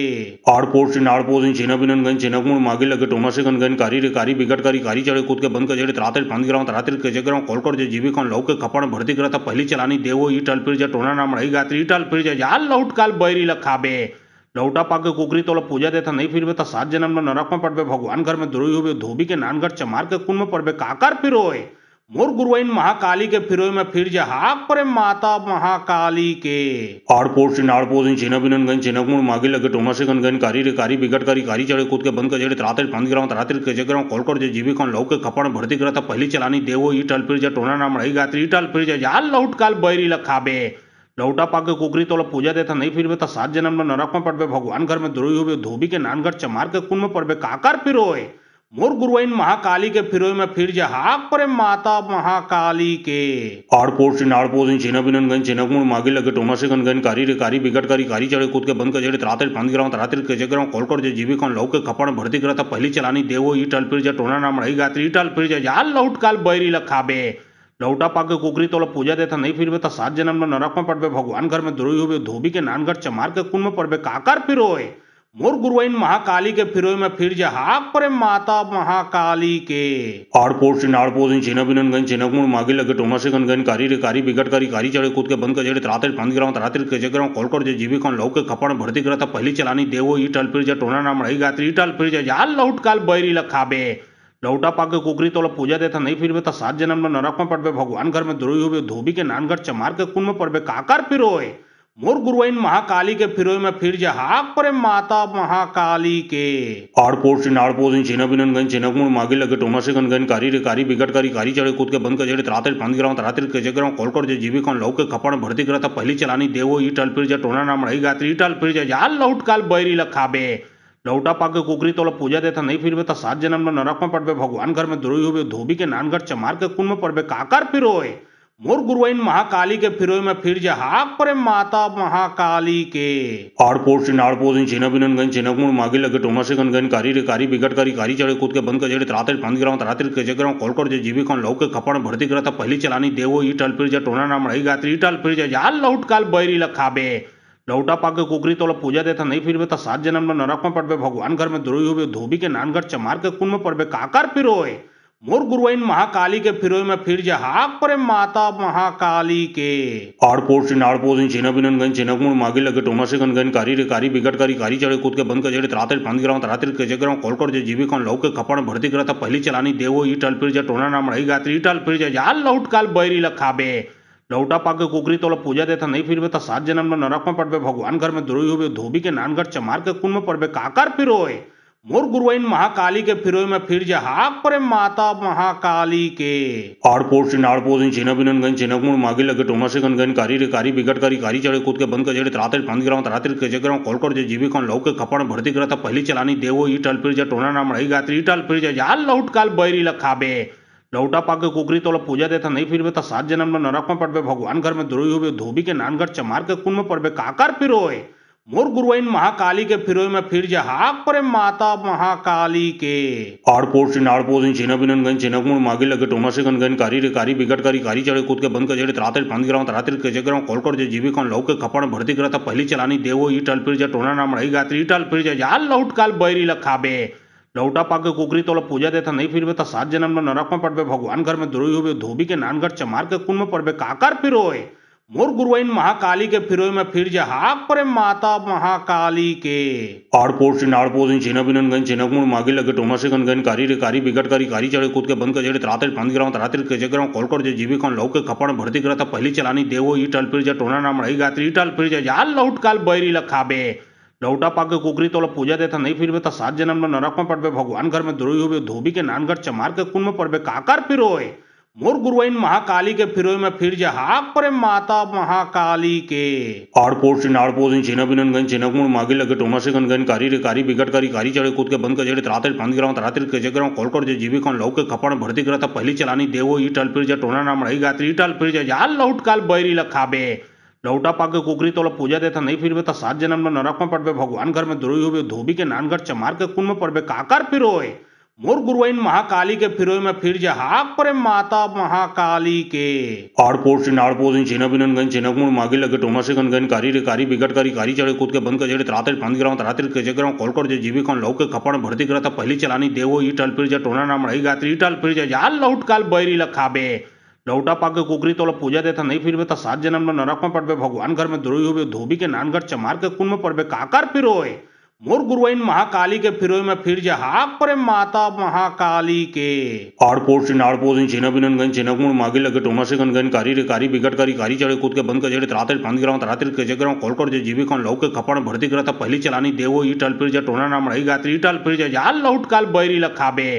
आड़पोर से नाड़पोर इन चेना बिनन गन चेना कुण मागे लगे टोना से गन कारी रे कारी बिगट कारी चढ़े कूद के बंद के जड़े त्राते पांच गिराव त्राते के जगराव कोलकोट जे जीवी कौन लौके खपड़ भर्ती करता पहली चलानी देवो ई टल फिर जा टोना नाम रही गात्री टल फिर जा जाल लौट काल बैरी लखाबे लौटा पाके कुकरी तोला पूजा देता नहीं फिर तो 7 जन्म में नरक में पड़बे भगवान घर में द्रोही होबे धोबी के नानगढ़ चमार के कुन में पड़बे काकर फिरोय मोर गुरुआइन महाकाली के फिरोय में फिर जा हाक परे माता महाकाली के आड़पोर से नाड़पोर इन चेना बिनन गन चेना कुण मागे लगे टोना से गन कारी रे कारी बिगट कारी चढ़े कूद के बंद के जड़े त्राते पांच गिराव त्राते के जगराव कोलकोट जे जीवी कौन लौके खपड़ भर्ती करता पहली चलानी देवो ई टल फिर जा टोना नाम रही गात्री टल फिर जा जाल लौट काल बैरी लखाबे लौटा पाके कुकरी तोला पूजा देता नहीं फिर तो 7 जन्म में नरक में पड़बे भगवान घर में द्रोही होबे धोबी के नानगढ़ चमार के कुन में पड़बे काकर फिरोय मोर गुरुआइन महाकाली के फिरोय में फिर जा हाक परे माता महाकाली के आड़पोर से नाड़पोर इन चेना बिनन गन चेना कुण मागे लगे टोना से गन कारी रे कारी बिगट कारी चढ़े कूद के बंद के जड़े त्राते पांच गिराव त्राते के जगराव कोलकोट जे जीवी कौन लौके खपड़ भर्ती करता पहली चलानी देवो ई टल फिर जा टोना नाम रही गात्री टल फिर जा जाल लौट काल बैरी लखाबे लौटा पाके कुकरी तोला पूजा देता नहीं फिर तो 7 जन्म में नरक में पड़बे भगवान घर में द्रोही होबे धोबी के नानगढ़ चमार के कुन में पड़बे काकर फिरोय मोर गुरुआइन महाकाली के फिरोय में फिर जा हाक परे माता महाकाली के आड़पोर से नाड़पोर इन चेना बिनन गन चेना कुण मागे लगे टोना से गन कारी रे कारी बिगट कारी चढ़े कूद के बंद के जड़े त्राते पांच गिराव त्राते के जगराव कोलकोट जे जीवी कौन लौके खपड़ भर्ती करता पहली चलानी देवो ई टल फिर जा टोना नाम रही गात्री टल फिर जा जाल लौट काल बैरी लखाबे लौटा पाके कुकरी तोला पूजा देता नहीं फिर तो 7 जन्म में नरक में पड़बे भगवान घर में द्रोही होबे धोबी के नानगढ़ चमार के कुन में पड़बे काकर फिरोय मोर गुरुआइन महाकाली के फिरोय में फिर जा हाक परे माता महाकाली के आड़पोर से नाड़पोर इन चेना बिनन गन चेना कुण मागे लगे टोना से गन कारी रे कारी बिगट कारी चढ़े कूद के बंद के जड़े त्राते पांच गिराव त्राते के जगराव कोलकोट जे जीवी कौन लौके खपड़ भर्ती करता पहली चलानी देवो ई टल फिर जा टोना नाम रही गात्री टल फिर जा जाल लौट काल बैरी लखाबे लौटा पाके कुकरी तोला पूजा देता नहीं फिर तो 7 जन्म में नरक में पड़बे भगवान घर में द्रोही होबे धोबी के नानगढ़ चमार के कुन में पड़बे काकर फिरोय मोर गुरुआइन महाकाली के फिरोय में फिर जा हाक परे माता महाकाली के आड़पोर से नाड़पोर इन छिना बिनन गन छिनकमुड़ मागे लगे टोना से गन कारी रे कारी बिगट कारी कारी चढ़े कूद के बंद का जेड़े त्राते पांच गिराव तरातिर के जगराव कोलकर जे जीवी कौन लौके खपड़ भर्ती करता पहली चलानी देवो ई टल फिर जा टोना नाम रही गात्री ई टल फिर जा जाल लौट काल बैरी लखाबे लौटा पाके कुकरी तोला पूजा देता नहीं फिर तो 7 जन्म में नरक में पड़बे भगवान घर में द्रोही होबे धोबी के नानगढ़ चमार के कुन में पड़बे काकर फिरोय मोर गुरुआइन महाकाली के फिरोय में फिर जा हाक परे माता महाकाली के आड़पोर से नाड़पोर इन छिना बिनन गन छिनकमुड़ मागे लगे टोना से गन कारी रे कारी बिगट कारी कारी चढ़े कूद के बंद का जेड़े त्राते पांच गिराव तरातिर के जगराव कोलकर जे जीवी कौन लौके खपड़ भर्ती करता पहली चलानी देवो ई टल फिर जा टोना नाम रही गात्री ई टल फिर जा जाल लौट काल बैरी लखाबे लौटा पाके कुकरी तोला पूजा देता नहीं फिर तो 7 जन्म में नरक में पड़बे भगवान घर में द्रोही होबे धोबी के नानगढ़ चमार के कुन में पड़बे काकर फिरोय मोर गुरुआइन महाकाली के फिरोय में फिर जा हाक परे माता महाकाली के आड़पोर से नाड़पोर इन छिना बिनन गन छिनकमुड़ मागे लगे टोना से गन कारी रे कारी बिगट कारी कारी चढ़े कूद के बंद का जेड़े त्राते पांच गिराव तरातिर के जगराव कोलकर जे जीवी कौन लौके खपड़ भर्ती करता पहली चलानी देवो ई टल फिर जा टोना नाम रही गात्री ई टल फिर जा जाल लौट काल बैरी लखाबे लौटा पाके कुकरी तोला पूजा देता नहीं फिर तो 7 जन्म में नरक में पड़बे भगवान घर में द्रोही होबे धोबी के नानगढ़ चमार के कुन में पड़बे काकर फिरोय मोर गुरुआइन महाकाली के फिरोय में फिर जा हाक परे माता महाकाली के आड़पोर से नाड़पोर इन छिना बिनन गन छिनकमुड़ मागे लगे टोना से गन कारी रे कारी बिगट कारी कारी चढ़े कूद के बंद का जेड़े त्राते पांच गिराव तरातिर के जगराव कोलकर जे जीवी कौन लौके खपड़ भर्ती करता पहली चलानी देवो ई टल फिर जा टोना नाम रही गात्री ई टल फिर जा जाल लौट काल बैरी लखाबे लौटा पाके कुकरी तोला पूजा देता नहीं फिर तो 7 जन्म में नरक में पड़बे भगवान घर में द्रोही होबे धोबी के नानगढ़ चमार के कुन में पड़बे काकर फिरोय मोर गुरुआइन महाकाली के फिरोय में फिर जा हाक परे माता महाकाली के आड़पोर से नाड़पोर इन छिना बिनन गन छिनकमुड़ मागे लगे टोना से गन कारी रे कारी बिगट कारी कारी चढ़े कूद के बंद का जेड़े त्राते पांच गिराव तरातिर के जगराव कोलकर जे जीवी कौन लौके खपड़ भर्ती करता पहली चलानी देवो ई टल फिर जा टोना नाम रही गात्री ई टल फिर जा जाल लौट काल बैरी लखाबे लौटा पाके कुकरी तोला पूजा देता नहीं फिर तो 7 जन्म में नरक में पड़बे भगवान घर में द्रोही होबे धोबी के नानगढ़ चमार के कुन में पड़बे काकर फिरोय मोर गुरुआइन महाकाली के फिरोय में फिर जा हाक परे माता महाकाली के आड़पोर से नाड़पोर इन छिना बिनन गन छिनकमुड़ मागे लगे टोना से गन कारी रे कारी बिगट कारी कारी चढ़े कूद के बंद का जेड़े त्राते पांच गिराव तरातिर के जगराव कोलकर जे जीवी कौन लौके खपड़ भर्ती करता पहली चलानी देवो ई टल फिर जा टोना नाम रही गात्री ई टल फिर जा जाल लौट काल बैरी लखाबे लौटा पाके कुकरी तोला पूजा देता नहीं फिर तो 7 जन्म में नरक में पड़बे भगवान घर में द्रोही होबे धोबी के नानगढ़ चमार के कुन में पड़बे काकर फिरोय मोर गुरुआइन महाकाली के फिरोय में फिर जा हाक परे माता महाकाली के आड़पोर से नाड़पोर इन छिना बिनन गन छिनकमुड़ मागे लगे टोना से गन कारी रे कारी बिगट कारी कारी चढ़े कूद के बंद का जेड़े त्राते पांच गिराव तरातिर के जगराव कोलकर जे जीवी कौन लौके खपड़ भर्ती करता पहली चलानी देवो ई टल फिर जा टोना नाम रही गात्री ई टल फिर जा जाल लौट काल बैरी लखाबे लौटा पाके कुकरी तोला पूजा देता नहीं फिर तो 7 जन्म में नरक में पड़बे भगवान घर में द्रोही होबे धोबी के नानगढ़ चमार के कुन में पड़बे काकर फिरोय मोर गुरुआइन महाकाली के फिरोय में फिर जा हाक परे माता महाकाली के आड़पोर से नाड़पोर इन छिना बिनन गन छिनकमुड़ मागे लगे टोना से गन कारी रे कारी बिगट कारी कारी चढ़े कूद के बंद का जेड़े त्राते पांच गिराव तरातिर के जगराव कोलकर जे जीवी कौन लौके खपड़ भर्ती करता पहली चलानी देवो ई टल फिर जा टोना नाम रही गात्री ई टल फिर जा जाल लौट काल बैरी लखाबे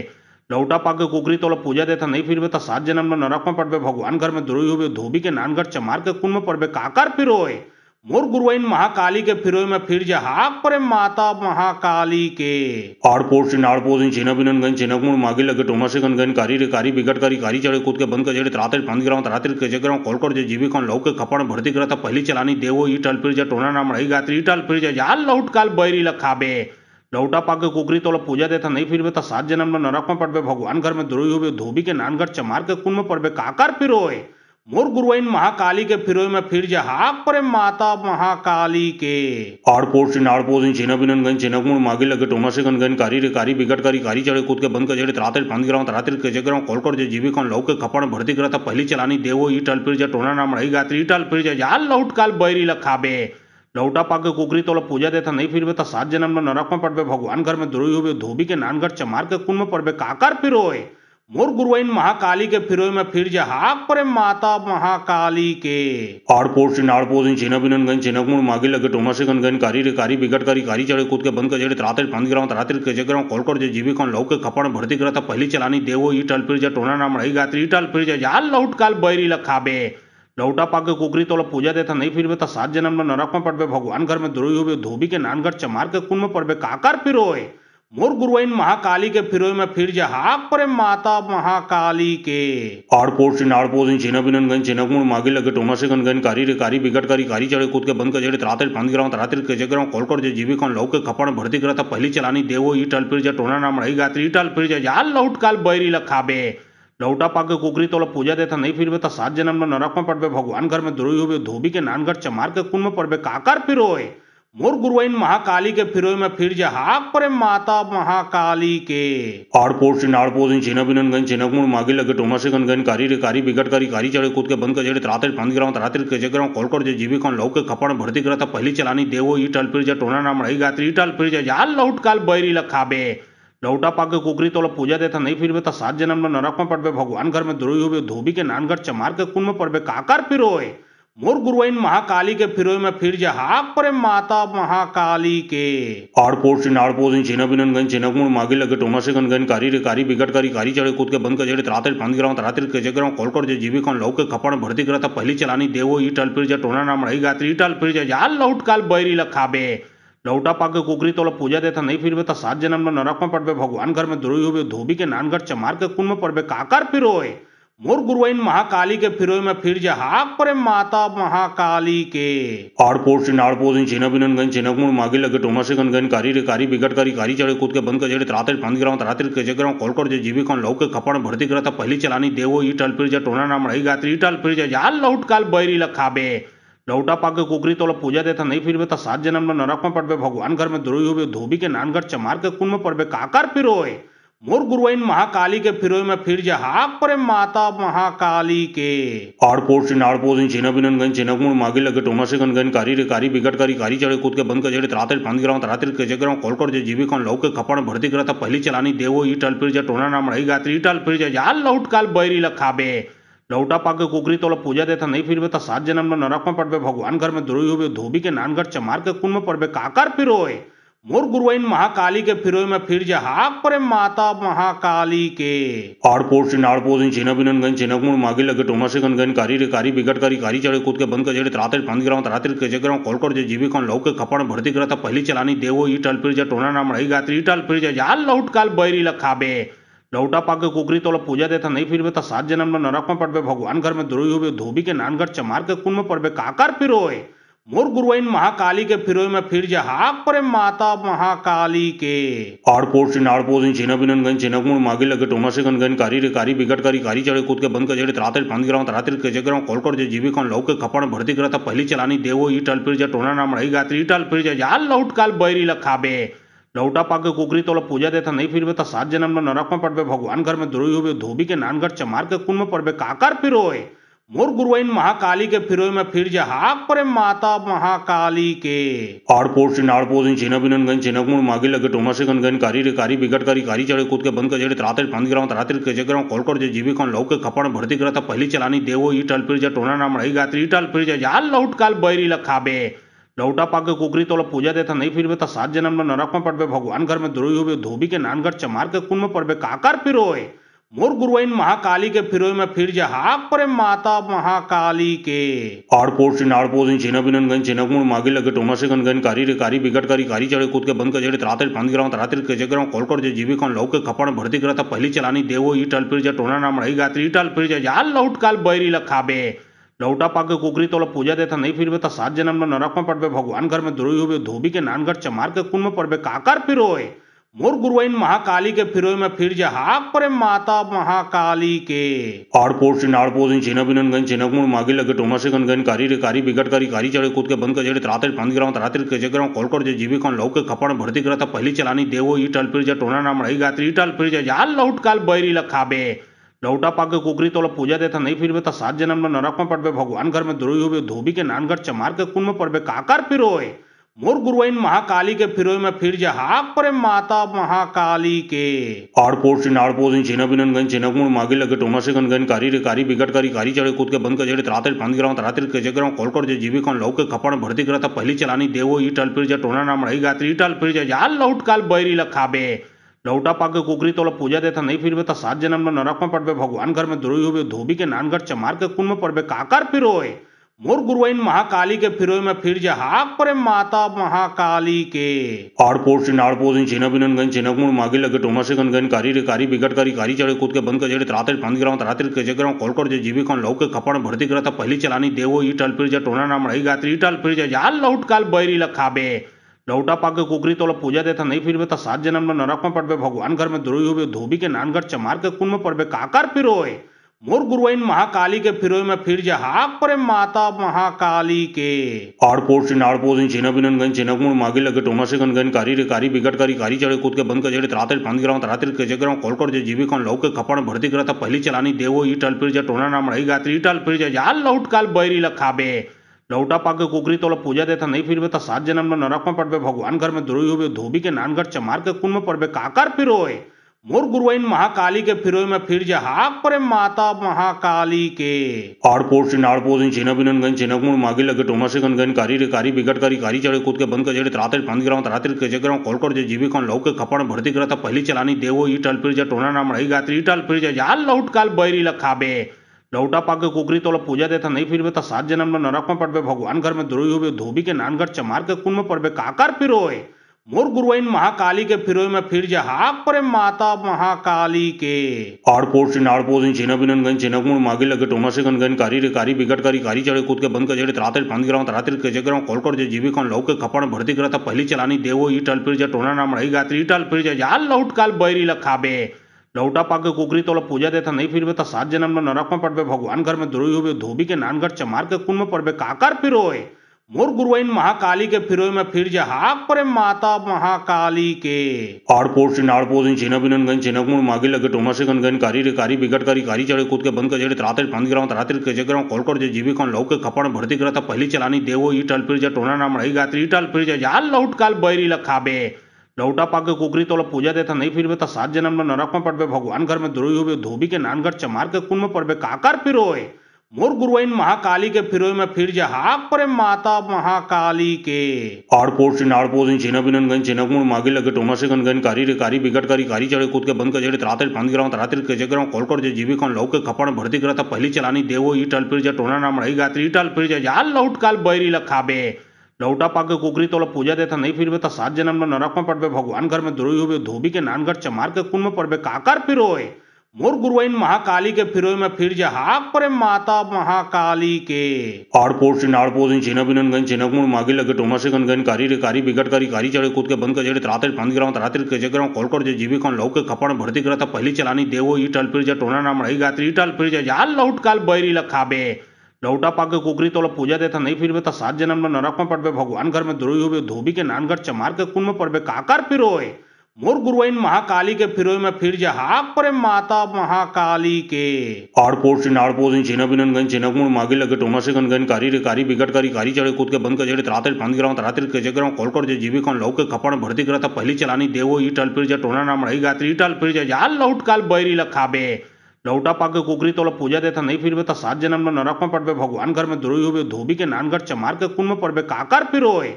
लौटा पाके कुकरी तोला पूजा देता नहीं फिर तो 7 जन्म में नरक में पड़बे भगवान घर में द्रोही होबे धोबी के नानगढ़ चमार के कुन में पड़बे काकर फिरोय मोर गुरुआइन महाकाली के फिरोय में फिर जा हाक परे माता महाकाली के आड़पोर से नाड़पोर इन छिना बिनन गन छिनकमुड़ मागे लगे टोना से गन कारी रे कारी बिगट कारी कारी चढ़े कूद के बंद का जेड़े त्राते पांच गिराव तरातिर के जगराव कोलकर जे जीवी कौन लौके खपड़ भर्ती करता पहली चलानी देवो ई टल फिर जा टोना नाम रही गात्री ई टल फिर जा जाल लौट काल बैरी लखाबे लौटा पाके कुकरी तोला पूजा देता नहीं फिर तो 7 जन्म में नरक में पड़बे भगवान घर में द्रोही होबे धोबी के नानगढ़ चमार के कुन में पड़बे काकर फिरोय मोर गुरुआइन महाकाली के फिरोय में फिर जा हाक परे माता महाकाली के आड़पोर से नाड़पोर इन छिना बिनन गन छिनकमुड़ मागे लगे टोना से गन कारी रे कारी बिगट कारी कारी चढ़े कूद के बंद का जेड़े त्राते पांच गिराव तरातिर के जगराव कोलकर जे जीवी कौन लौके खपड़ भर्ती करता पहली चलानी देवो ई टल फिर जा टोना नाम रही गात्री ई टल फिर जा जाल लौट काल बैरी लखाबे लौटा पाके कुकरी तोला पूजा देता नहीं फिर तो 7 जन्म में नरक में पड़बे भगवान घर में द्रोही होबे धोबी के नानगढ़ चमार के कुन में पड़बे काकर फिरोय मोर गुरुआइन महाकाली के फिरोय में फिर जा हाक परे माता महाकाली के आड़पोर से नाड़पोर इन छिना बिनन गन छिनकमुड़ मागे लगे टोना से गन कारी रे कारी बिगट कारी कारी चढ़े कूद के बंद का जेड़े त्राते पांच गिराव तरातिर के जगराव कोलकर जे जीवी कौन लौके खपड़ भर्ती करता पहली चलानी देवो ई टल फिर जा टोना नाम रही गात्री ई टल फिर जा जाल लौट काल बैरी लखाबे लौटा पाके कुकरी तोला पूजा देता नहीं फिर तो 7 जन्म में नरक में पड़बे भगवान घर में द्रोही होबे धोबी के नानगढ़ चमार के कुन में पड़बे काकर फिरोय मोर गुरुआइन महाकाली के फिरोय में फिर जा हाक परे माता महाकाली के आड़पोड़ नाड़पोड़ चिन्हबिनन गन चिन्हकुण मागे लगे टोनासे गन गन कारी रे कारी बिगट कारी कारी चढ़े कूद के बंद के जड़े त्राते पांच गिराव तरातिर के जगराव कॉलकर जे जीवी कौन लौके खपड़ भर्ती करता पहली चलानी देवो ई टल फिर जा टोना नाम रही गात्री टल फिर जा जाल लौट काल बैरी लखाबे लौटा पाके कुकरी तोला पूजा देता नहीं फिर तो 7 जन्म में नरक में पड़बे भगवान घर में द्रोही होबे धोबी के नानगढ़ चमार के कुन में पड़बे काकर फिरोय मोर गुरुआइन महाकाली के फिरोय में फिर जा हाक परे माता महाकाली के आड़पोड़ नाड़पोड़ चिन्हबिनन गन चिन्हकुण मागे लगे टोनासे गन गन कारी रे कारी बिगट कारी कारी चढ़े कूद के बंद के जड़े त्राते पांच गिराव तरातिर के जगराव कॉलकर जे जीवी कौन लौके खपड़ भर्ती करता पहली चलानी देवो ई टल फिर जा टोना नाम रही गात्री टल फिर जा जाल लौट काल बैरी लखाबे लौटा पाके कुकरी तोला पूजा देता नहीं फिर तो 7 जन्म में नरक में पड़बे भगवान घर में द्रोही होबे धोबी के नानगढ़ चमार के कुन में पड़बे काकर फिरोय मोर गुरुआइन महाकाली के फिरोय में फिर जा हाक परे माता महाकाली के आड़पोड़ नाड़पोड़ चिन्हबिनन गन चिन्हकुण मागे लगे टोनासे गन गन कारी रे कारी बिगट कारी कारी चढ़े कूद के बंद के जड़े त्राते पांच गिराव तरातिर के जगराव कॉलकर जे जीवी कौन लौके खपड़ भर्ती करता पहली चलानी देवो ई टल फिर जा टोना नाम रही गात्री टल फिर जा जाल लौट काल बैरी लखाबे लौटा पाके कुकरी तोला पूजा देता नहीं फिर तो 7 जन्म में नरक में पड़बे भगवान घर में द्रोही होबे धोबी के नानगढ़ चमार के कुन में पड़बे काकर फिरोय मोर गुरुआइन महाकाली के फिरोय में फिर जा हाक परे माता महाकाली के आड़पोड़ नाड़पोड़ चिन्हबिनन गन चिन्हकुण मागे लगे टोनासे गन गन कारी रे कारी बिगट कारी कारी चढ़े कूद के बंद के जड़े त्राते पांच गिराव तरातिर के जगराव कॉलकर जे जीवी कौन लौके खपड़ भर्ती करता पहली चलानी देवो ई टल फिर जा टोना नाम रही गात्री टल फिर जा जाल लौट काल बैरी लखाबे लौटा पाके कुकरी तोला पूजा देता नहीं फिर तो 7 जन्म में नरक में पड़बे भगवान घर में द्रोही होबे धोबी के नानगढ़ चमार के कुन में पड़बे काकर फिरोय मोर गुरुआइन महाकाली के फिरोय में फिर जा हाक परे माता महाकाली के आड़पोड़ नाड़पोड़ चिन्हबिनन गन चिन्हकुण मागे लगे टोनासे गन गन कारी रे कारी बिगट कारी कारी चढ़े कूद के बंद के जड़े त्राते पांच गिराव तरातिर के जगराव कॉलकर जे जीवी कौन लौके खपड़ भर्ती करता पहली चलानी देवो ई टल फिर जा टोना नाम रही गात्री टल फिर जा जाल लौट काल बैरी लखाबे लौटा पाके कुकरी तोला पूजा देता नहीं फिर तो 7 जन्म में नरक में पड़बे भगवान घर में द्रोही होबे धोबी के नानगढ़ चमार के कुन में पड़बे काकर फिरोय मोर गुरुआइन महाकाली के फिरोय में फिर जा हाक परे माता महाकाली के आड़पोड़ नाड़पोड़ चिन्हबिनन गन चिन्हकुण मागे लगे टोनासे गन गन कारी रे कारी बिगट कारी कारी चढ़े कूद के बंद के जड़े त्राते पांच गिराव तरातिर के जगराव कॉलकर जे जीवी कौन लौके खपड़ भर्ती करता पहली चलानी देवो ई टल फिर जा टोना नाम रही गात्री टल फिर जा जाल लौट काल बैरी लखाबे लौटा पाके कुकरी तोला पूजा देता नहीं फिर तो 7 जन्म में नरक में पड़बे भगवान घर में द्रोही होबे धोबी के नानगढ़ चमार के कुन में पड़बे काकर फिरोय मोर गुरुआइन महाकाली के फिरोय में फिर जा हाक परे माता महाकाली के आड़पोड़ नाड़पोड़ चिन्हबिनन गन चिन्हकुण मागे लगे टोनासे गन गन कारी रे कारी बिगट कारी कारी चढ़े कूद के बंद के जड़े त्राते पांच गिराव तरातिर के जगराव कॉलकर जे जीवी कौन लौके खपड़ भर्ती करता पहली चलानी देवो ई टल फिर जा टोना नाम रही गात्री टल फिर जा जाल लौट काल बैरी लखाबे लौटा पाके कुकरी तोला पूजा देता नहीं फिर तो 7 जन्म में नरक में पड़बे भगवान घर में द्रोही होबे धोबी के नानगढ़ चमार के कुन में पड़बे काकर फिरोय मोर गुरुआइन महाकाली के फिरोय में फिर जा हाक परे माता महाकाली के आड़पोड़ नाड़पोड़ चिन्हबिनन गन चिन्हकुण मागे लगे टोनासे गन गन कारी रे कारी बिगट कारी कारी चढ़े कूद के बंद के जड़े त्राते पांच गिराव तरातिर के जगराव कॉलकर जे जीवी कौन लौके खपड़ भर्ती करता पहली चलानी देवो ई टल फिर जा टोना नाम रही गात्री टल फिर जा जाल लौट काल बैरी लखाबे लौटा पाके कुकरी तोला पूजा देता नहीं फिर तो 7 जन्म में नरक में पड़बे भगवान घर में द्रोही होबे धोबी के नानगढ़ चमार के कुन में पड़बे काकर फिरोय मोर गुरुआइन महाकाली के फिरोय में फिर जा हाक परे माता महाकाली के आड़पोड़ नाड़पोड़ चिन्हबिनन गन चिन्हकुण मागे लगे टोनासे गन गन कारी रे कारी बिगट कारी कारी चढ़े कूद के बंद के जड़े त्राते पांच गिराव तरातिर के जगराव कॉलकर जे जीवी कौन लौके खपड़ भर्ती करता पहली चलानी देवो ई टल फिर जा टोना नाम रही गात्री टल फिर जा जाल लौट काल बैरी लखाबे लौटा पाके कुकरी तोला पूजा देता नहीं फिर तो 7 जन्म में नरक में पड़बे भगवान घर में द्रोही होबे धोबी के नानगढ़ चमार के कुन में पड़बे काकर फिरोय मोर गुरुआइन महाकाली के फिरोय में फिर जा हाक परे माता महाकाली के आड़पोड़ नाड़पोड़ चिन्हबिनन गन चिन्हकुण मागे लगे टोनासे गन गन कारी रे कारी बिगट कारी कारी चढ़े कूद के बंद के जड़े त्राते पांच गिराव तरातिर के जगराव कॉलकर जे जीवी कौन लौके खपड़ भर्ती करता पहली चलानी देवो ई टल फिर जा टोना नाम रही गात्री टल फिर जा जाल लौट काल बैरी लखाबे लौटा पाके कुकरी तोला पूजा देता नहीं फिर तो 7 जन्म में नरक में पड़बे भगवान घर में द्रोही होबे धोबी के नानगढ़ चमार के कुन में पड़बे काकर फिरोय मोर गुरुआइन महाकाली के फिरोय में फिर जा हाक परे माता महाकाली के आड़पोड़ नाड़पोड़ चिन्हबिनन गन चिन्हकुण मागे लगे टोनासे गन गन कारी रे कारी बिगट कारी कारी चढ़े कूद के बंद के जड़े त्राते पांच गिराव तरातिर के जगराव कॉलकर जे जीवी कौन लौके खपड़ भर्ती करता पहली चलानी देवो ई टल फिर जा टोना नाम रही गात्री टल फिर जा जाल लौट काल बैरी लखाबे लौटा पाके कुकरी तोला पूजा देता नहीं फिर तो 7 जन्म में नरक में पड़बे भगवान घर में द्रोही होबे धोबी के नानगढ़ चमार के कुन में पड़बे काकर फिरोय मोर गुरुआइन महाकाली के फिरोय में फिर जा हाक परे माता महाकाली के आड़पोर से नाड़पोर चिन्ह गन चिन्हमुड़ मागे लगे टोना से गन कारी रे कारी बिगट कारी चढ़े कूद के बंद कजेड़े त्राते पंद गिराव त्राते के जगराव कोलकोट जे जीवी कौन लौके खपड़ भर्ती करता पहली चलानी देवो ई टल फिर जा टोना नाम रही गात्री ई टल फिर जा जाल लौट काल बैरी लखाबे लौटा पाके कुकरी तोला पूजा देता नहीं फिरबे तो 7 जन्म में नरक में पड़बे भगवान घर में द्रोही होबे धोबी के नानगढ़ चमार के कुन में पड़बे काकर फिरोय मोर गुरुआइन महाकाली के फिरोय में फिर जा हाक परे माता महाकाली के आड़पोर से नाड़पोर चिन्ह बिनन गन चिन्हमुड़ मागे लगे टोना से गन कारी रे कारी बिगट कारी चढ़े कूद के बंद कजेड़े त्राते पंद गिराव त्राते के जगराव कोलकोट जे जीवी कौन लौके खपड़ भर्ती करता पहली चलानी देवो ई टल फिर जा टोना नाम रही गात्री ई टल फिर जा जाल लौट काल बैरी लखाबे लौटा पाके कुकरी तोला पूजा देता नहीं फिरबे तो 7 जन्म में नरक में पड़बे भगवान घर में द्रोही होबे धोबी के नानगढ़ चमार के कुन में पड़बे काकर फिरोय मोर गुरुआइन महाकाली के फिरोय में फिर जा हाक परे माता महाकाली के आड़पोर से नाड़पोर चिन्ह बिनन गन चिन्हमुड़ मागे लगे टोना से गन कारी रे कारी बिगट कारी चढ़े कूद के बंद कजेड़े त्राते पंद गिराव त्राते के जगराव कोलकोट जे जीवी कौन लौके खपड़ भर्ती करता पहली चलानी देवो ई टल फिर जा टोना नाम रही गात्री ई टल फिर जा जाल लौट काल बैरी लखाबे लौटा पाके कुकरी तोला पूजा देता नहीं फिरबे तो 7 जन्म में नरक में पड़बे भगवान घर में द्रोही होबे धोबी के नानगढ़ चमार के कुन में पड़बे काकर फिरोय मोर गुरुआइन महाकाली के फिरोय में फिर जा हाक परे माता महाकाली के आड़पोर से नाड़पोर चिन्ह बिनन गन चिन्हमुड़ मागे लगे टोना से गन कारी रे कारी बिगट कारी चढ़े कूद के बंद कजेड़े त्राते पंद गिराव त्राते के जगराव कोलकोट जे जीवी कौन लौके खपड़ भर्ती करता पहली चलानी देवो ई टल फिर जा टोना नाम रही गात्री ई टल फिर जा जाल लौट काल बैरी लखाबे लौटा पाके कुकरी तोला पूजा देता नहीं फिरबे तो 7 जन्म में नरक में पड़बे भगवान घर में द्रोही होबे धोबी के नानगढ़ चमार के कुन में पड़बे काकर फिरोय मोर गुरुआइन महाकाली के फिरोय में फिर जा हाक परे माता महाकाली के आड़पोर से नाड़पोर चिन्ह बिनन गन चिन्हमुड़ मागे लगे टोना से गन कारी रे कारी बिगट कारी चढ़े कूद के बंद कजेड़े त्राते पंद गिराव त्राते के जगराव कोलकोट जे जीवी कौन लौके खपड़ भर्ती करता पहली चलानी देवो ई टल फिर जा टोना नाम रही गात्री ई टल फिर जा जाल लौट काल बैरी लखाबे लौटा पाके कुकरी तोला पूजा देता नहीं फिरबे तो 7 जन्म में नरक में पड़बे भगवान घर में द्रोही होबे धोबी के नानगढ़ चमार के कुन में पड़बे काकर फिरोय मोर गुरुआइन महाकाली के फिरोय में फिर जा हाक परे माता महाकाली के आड़पोर से नाड़पोर चिन्ह बिनन गन चिन्हमुड़ मागे लगे टोना से गन कारी रे कारी बिगट कारी चढ़े कूद के बंद कजेड़े त्राते पंद गिराव त्राते के जगराव कोलकोट जे जीवी कौन लौके खपड़ भर्ती करता पहली चलानी देवो ई टल फिर जा टोना नाम रही गात्री ई टल फिर जा जाल लौट काल बैरी लखाबे लौटा पाके कुकरी तोला पूजा देता नहीं फिरबे तो 7 जन्म में नरक में पड़बे भगवान घर में द्रोही होबे धोबी के नानगढ़ चमार के कुन में पड़बे काकर फिरोय मोर गुरुआइन महाकाली के फिरोय में फिर जा हाक परे माता महाकाली के आड़पोर से नाड़पोर चिन्ह बिनन गन चिन्हमुड़ मागे लगे टोना से गन कारी रे कारी बिगट कारी चढ़े कूद के बंद कजेड़े त्राते पंद गिराव त्राते के जगराव कोलकोट जे जीवी कौन लौके खपड़ भर्ती करता पहली चलानी देवो ई टल फिर जा टोना नाम रही गात्री ई टल फिर जा जाल लौट काल बैरी लखाबे लौटा पाके कुकरी तोला पूजा देता नहीं फिरबे तो 7 जन्म में नरक में पड़बे भगवान घर में द्रोही होबे धोबी के नानगढ़ चमार के कुन में पड़बे काकर फिरोय मोर गुरुआइन महाकाली के फिरोय में फिर जा हाक परे माता महाकाली के आड़पोर से नाड़पोर चिन्ह बिनन गन चिन्हमुड़ मागे लगे टोना से गन कारी रे कारी बिगट कारी चढ़े कूद के बंद कजेड़े त्राते पंद गिराव त्राते के जगराव कोलकोट जे जीवी कौन लौके खपड़ भर्ती करता पहली चलानी देवो ई टल फिर जा टोना नाम रही गात्री ई टल फिर जा जाल लौट काल बैरी लखाबे लौटा पाके कुकरी तोला पूजा देता नहीं फिरबे तो 7 जन्म में नरक में पड़बे भगवान घर में द्रोही होबे धोबी के नानगढ़ चमार के कुन में पड़बे काकर फिरोय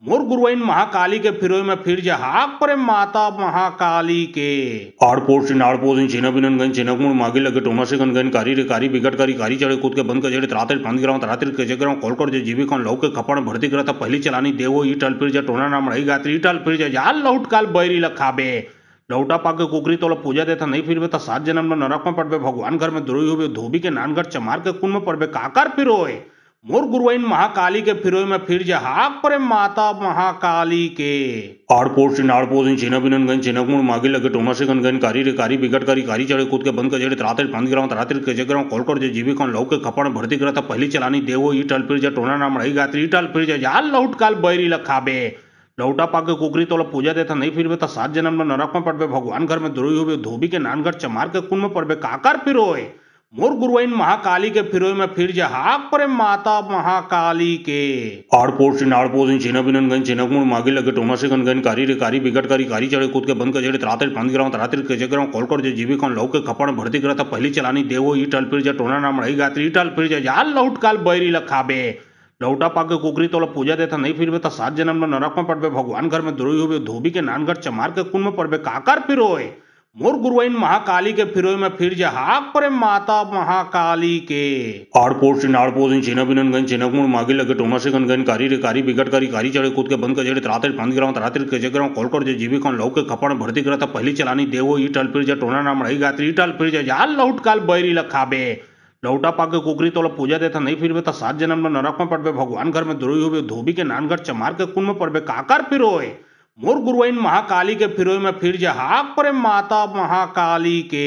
मोर गुरुआइन महाकाली के फिरोय में फिर जा हाक परे माता महाकाली के आड़पोर से नाड़पोर चिन्ह बिनन गन चिन्हमुड़ मागे लगे टोना से गन कारी रे कारी बिगट कारी चढ़े कूद के बंद कजेड़े त्राते पंद गिराव त्राते के जगराव कोलकोट जे जीवी कौन लौके खपड़ भर्ती करता पहली चलानी देवो ई टल फिर जा टोना नाम रही गात्री ई टल फिर जा जाल लौट काल बैरी लखाबे लौटा पाके कुकरी तोला पूजा देता नहीं फिरबे तो 7 जन्म में नरक में पड़बे भगवान घर में द्रोही होबे धोबी के नानगढ़ चमार के कुन में पड़बे काकर फिरोय मोर गुरुआइन महाकाली के फिरोय में फिर जा हाक परे माता महाकाली के आड़पोर से नाड़पोर चिन्ह बिनन गन चिन्हमुड़ मागे लगे टोना से गन कारी रे कारी बिगट कारी चढ़े कूद के बंद कजेड़े त्राते पंद गिराव त्राते के जगराव कोलकोट जे जीवी कौन लौके खपड़ भर्ती करता पहली चलानी देवो ई टल फिर जा टोना नाम रही गात्री ई टल फिर जा जाल लौट काल बैरी लखाबे लौटा पाके कुकरी तोला पूजा देता नहीं फिरबे तो 7 जन्म में नरक में पड़बे भगवान घर में द्रोही होबे धोबी के नानगढ़ चमार के कुन में पड़बे काकर फिरोय मोर गुरुआइन महाकाली के फिरोय में फिर जा हाक परे माता महाकाली के आड़पोर से नाड़पोर चिन्ह बिनन गन चिन्हमुड़ मागे लगे टोना से गन कारी रे कारी बिगट कारी चढ़े कूद के बंद कजेड़े त्राते पंद गिराव त्राते के जगराव कोलकोट जे जीवी कौन लौके खपड़ भर्ती करता पहली चलानी देवो ई टल फिर जा टोना नाम रही गात्री ई टल फिर जा जाल लौट काल बैरी लखाबे लौटा पाके कुकरी तोला पूजा देता नहीं फिरबे तो 7 जन्म में नरक में पड़बे भगवान घर में द्रोही होबे धोबी के नानगढ़ चमार के कुन में पड़बे काकर फिरोय मोर गुरुआइन महाकाली के फिरोय में फिर जा हाक परे माता महाकाली के आड़पोर से नाड़पोर से छेना बिनन गन छेना मुड़ मागे लगे टोना से गन कारी रे कारी बिगट कारी चढ़े कूद के बंद के जड़े त्राते पांच गिराव त्राते के जगराव कॉल जे जीवी कौन लौके खपड़ भर्ती करा था पहली चलानी देवो ई टल फिर जा टोना नाम रही गात्री टल फिर जा जाल लौट काल बैरी लखाबे लौटा पाके कुकरी तोला पूजा देता नहीं फिरबे तो 7 जन्म में नरक में पड़बे भगवान घर में द्रोही होबे धोबी के नानगढ़ चमार के कुन में पड़बे काकर फिरोय मोर गुरुआइन महाकाली के फिरोय में फिर जा हाक परे माता महाकाली के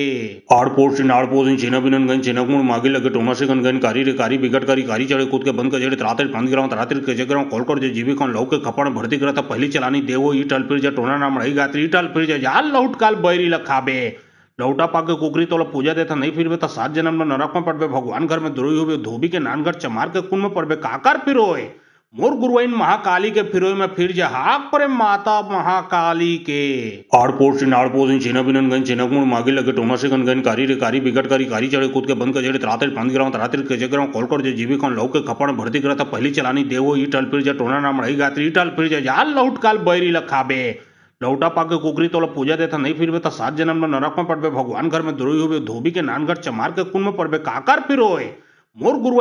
आड़पोर से नाड़पोर से छेना बिनन गन छेना मुड़ मागे लगे टोना से गन कारी रे कारी बिगट कारी चढ़े कूद के बंद के जड़े त्राते पांच गिराव त्राते के जगराव कॉल जे जीवी कौन लौके खपड़ भर्ती करा था पहली चलानी देवो ई टल फिर जा टोना नाम रही गात्री टल फिर जा जाल लौट काल बैरी लखाबे लौटा पाके कुकरी तोला पूजा देता नहीं फिरबे तो 7 जन्म में नरक में पड़बे भगवान घर में द्रोही होबे धोबी के नानगढ़ चमार के कुन में पड़बे काकर फिरोय मोर गुरुआइन महाकाली के फिरोय में फिर जा हाक परे माता महाकाली के आड़पोर से नाड़पोर से छेना बिनन गन छेना मुड़ मागे लगे टोना से गन कारी रे कारी बिगट कारी चढ़े कूद के बंद के जड़े त्राते पांच गिराव त्राते के जगराव कॉल जे जीवी कौन लौके खपड़ भर्ती करा था पहली चलानी देवो ई टल फिर जा टोना नाम रही गात्री टल फिर जा जाल लौट काल बैरी लखाबे लौटा पाके कुकरी तोला पूजा देता नहीं फिरबे तो 7 जन्म में नरक में पड़बे भगवान घर में द्रोही होबे धोबी के नानगढ़ चमार के कुन में पड़बे काकर फिरोय मोर गुरुआइन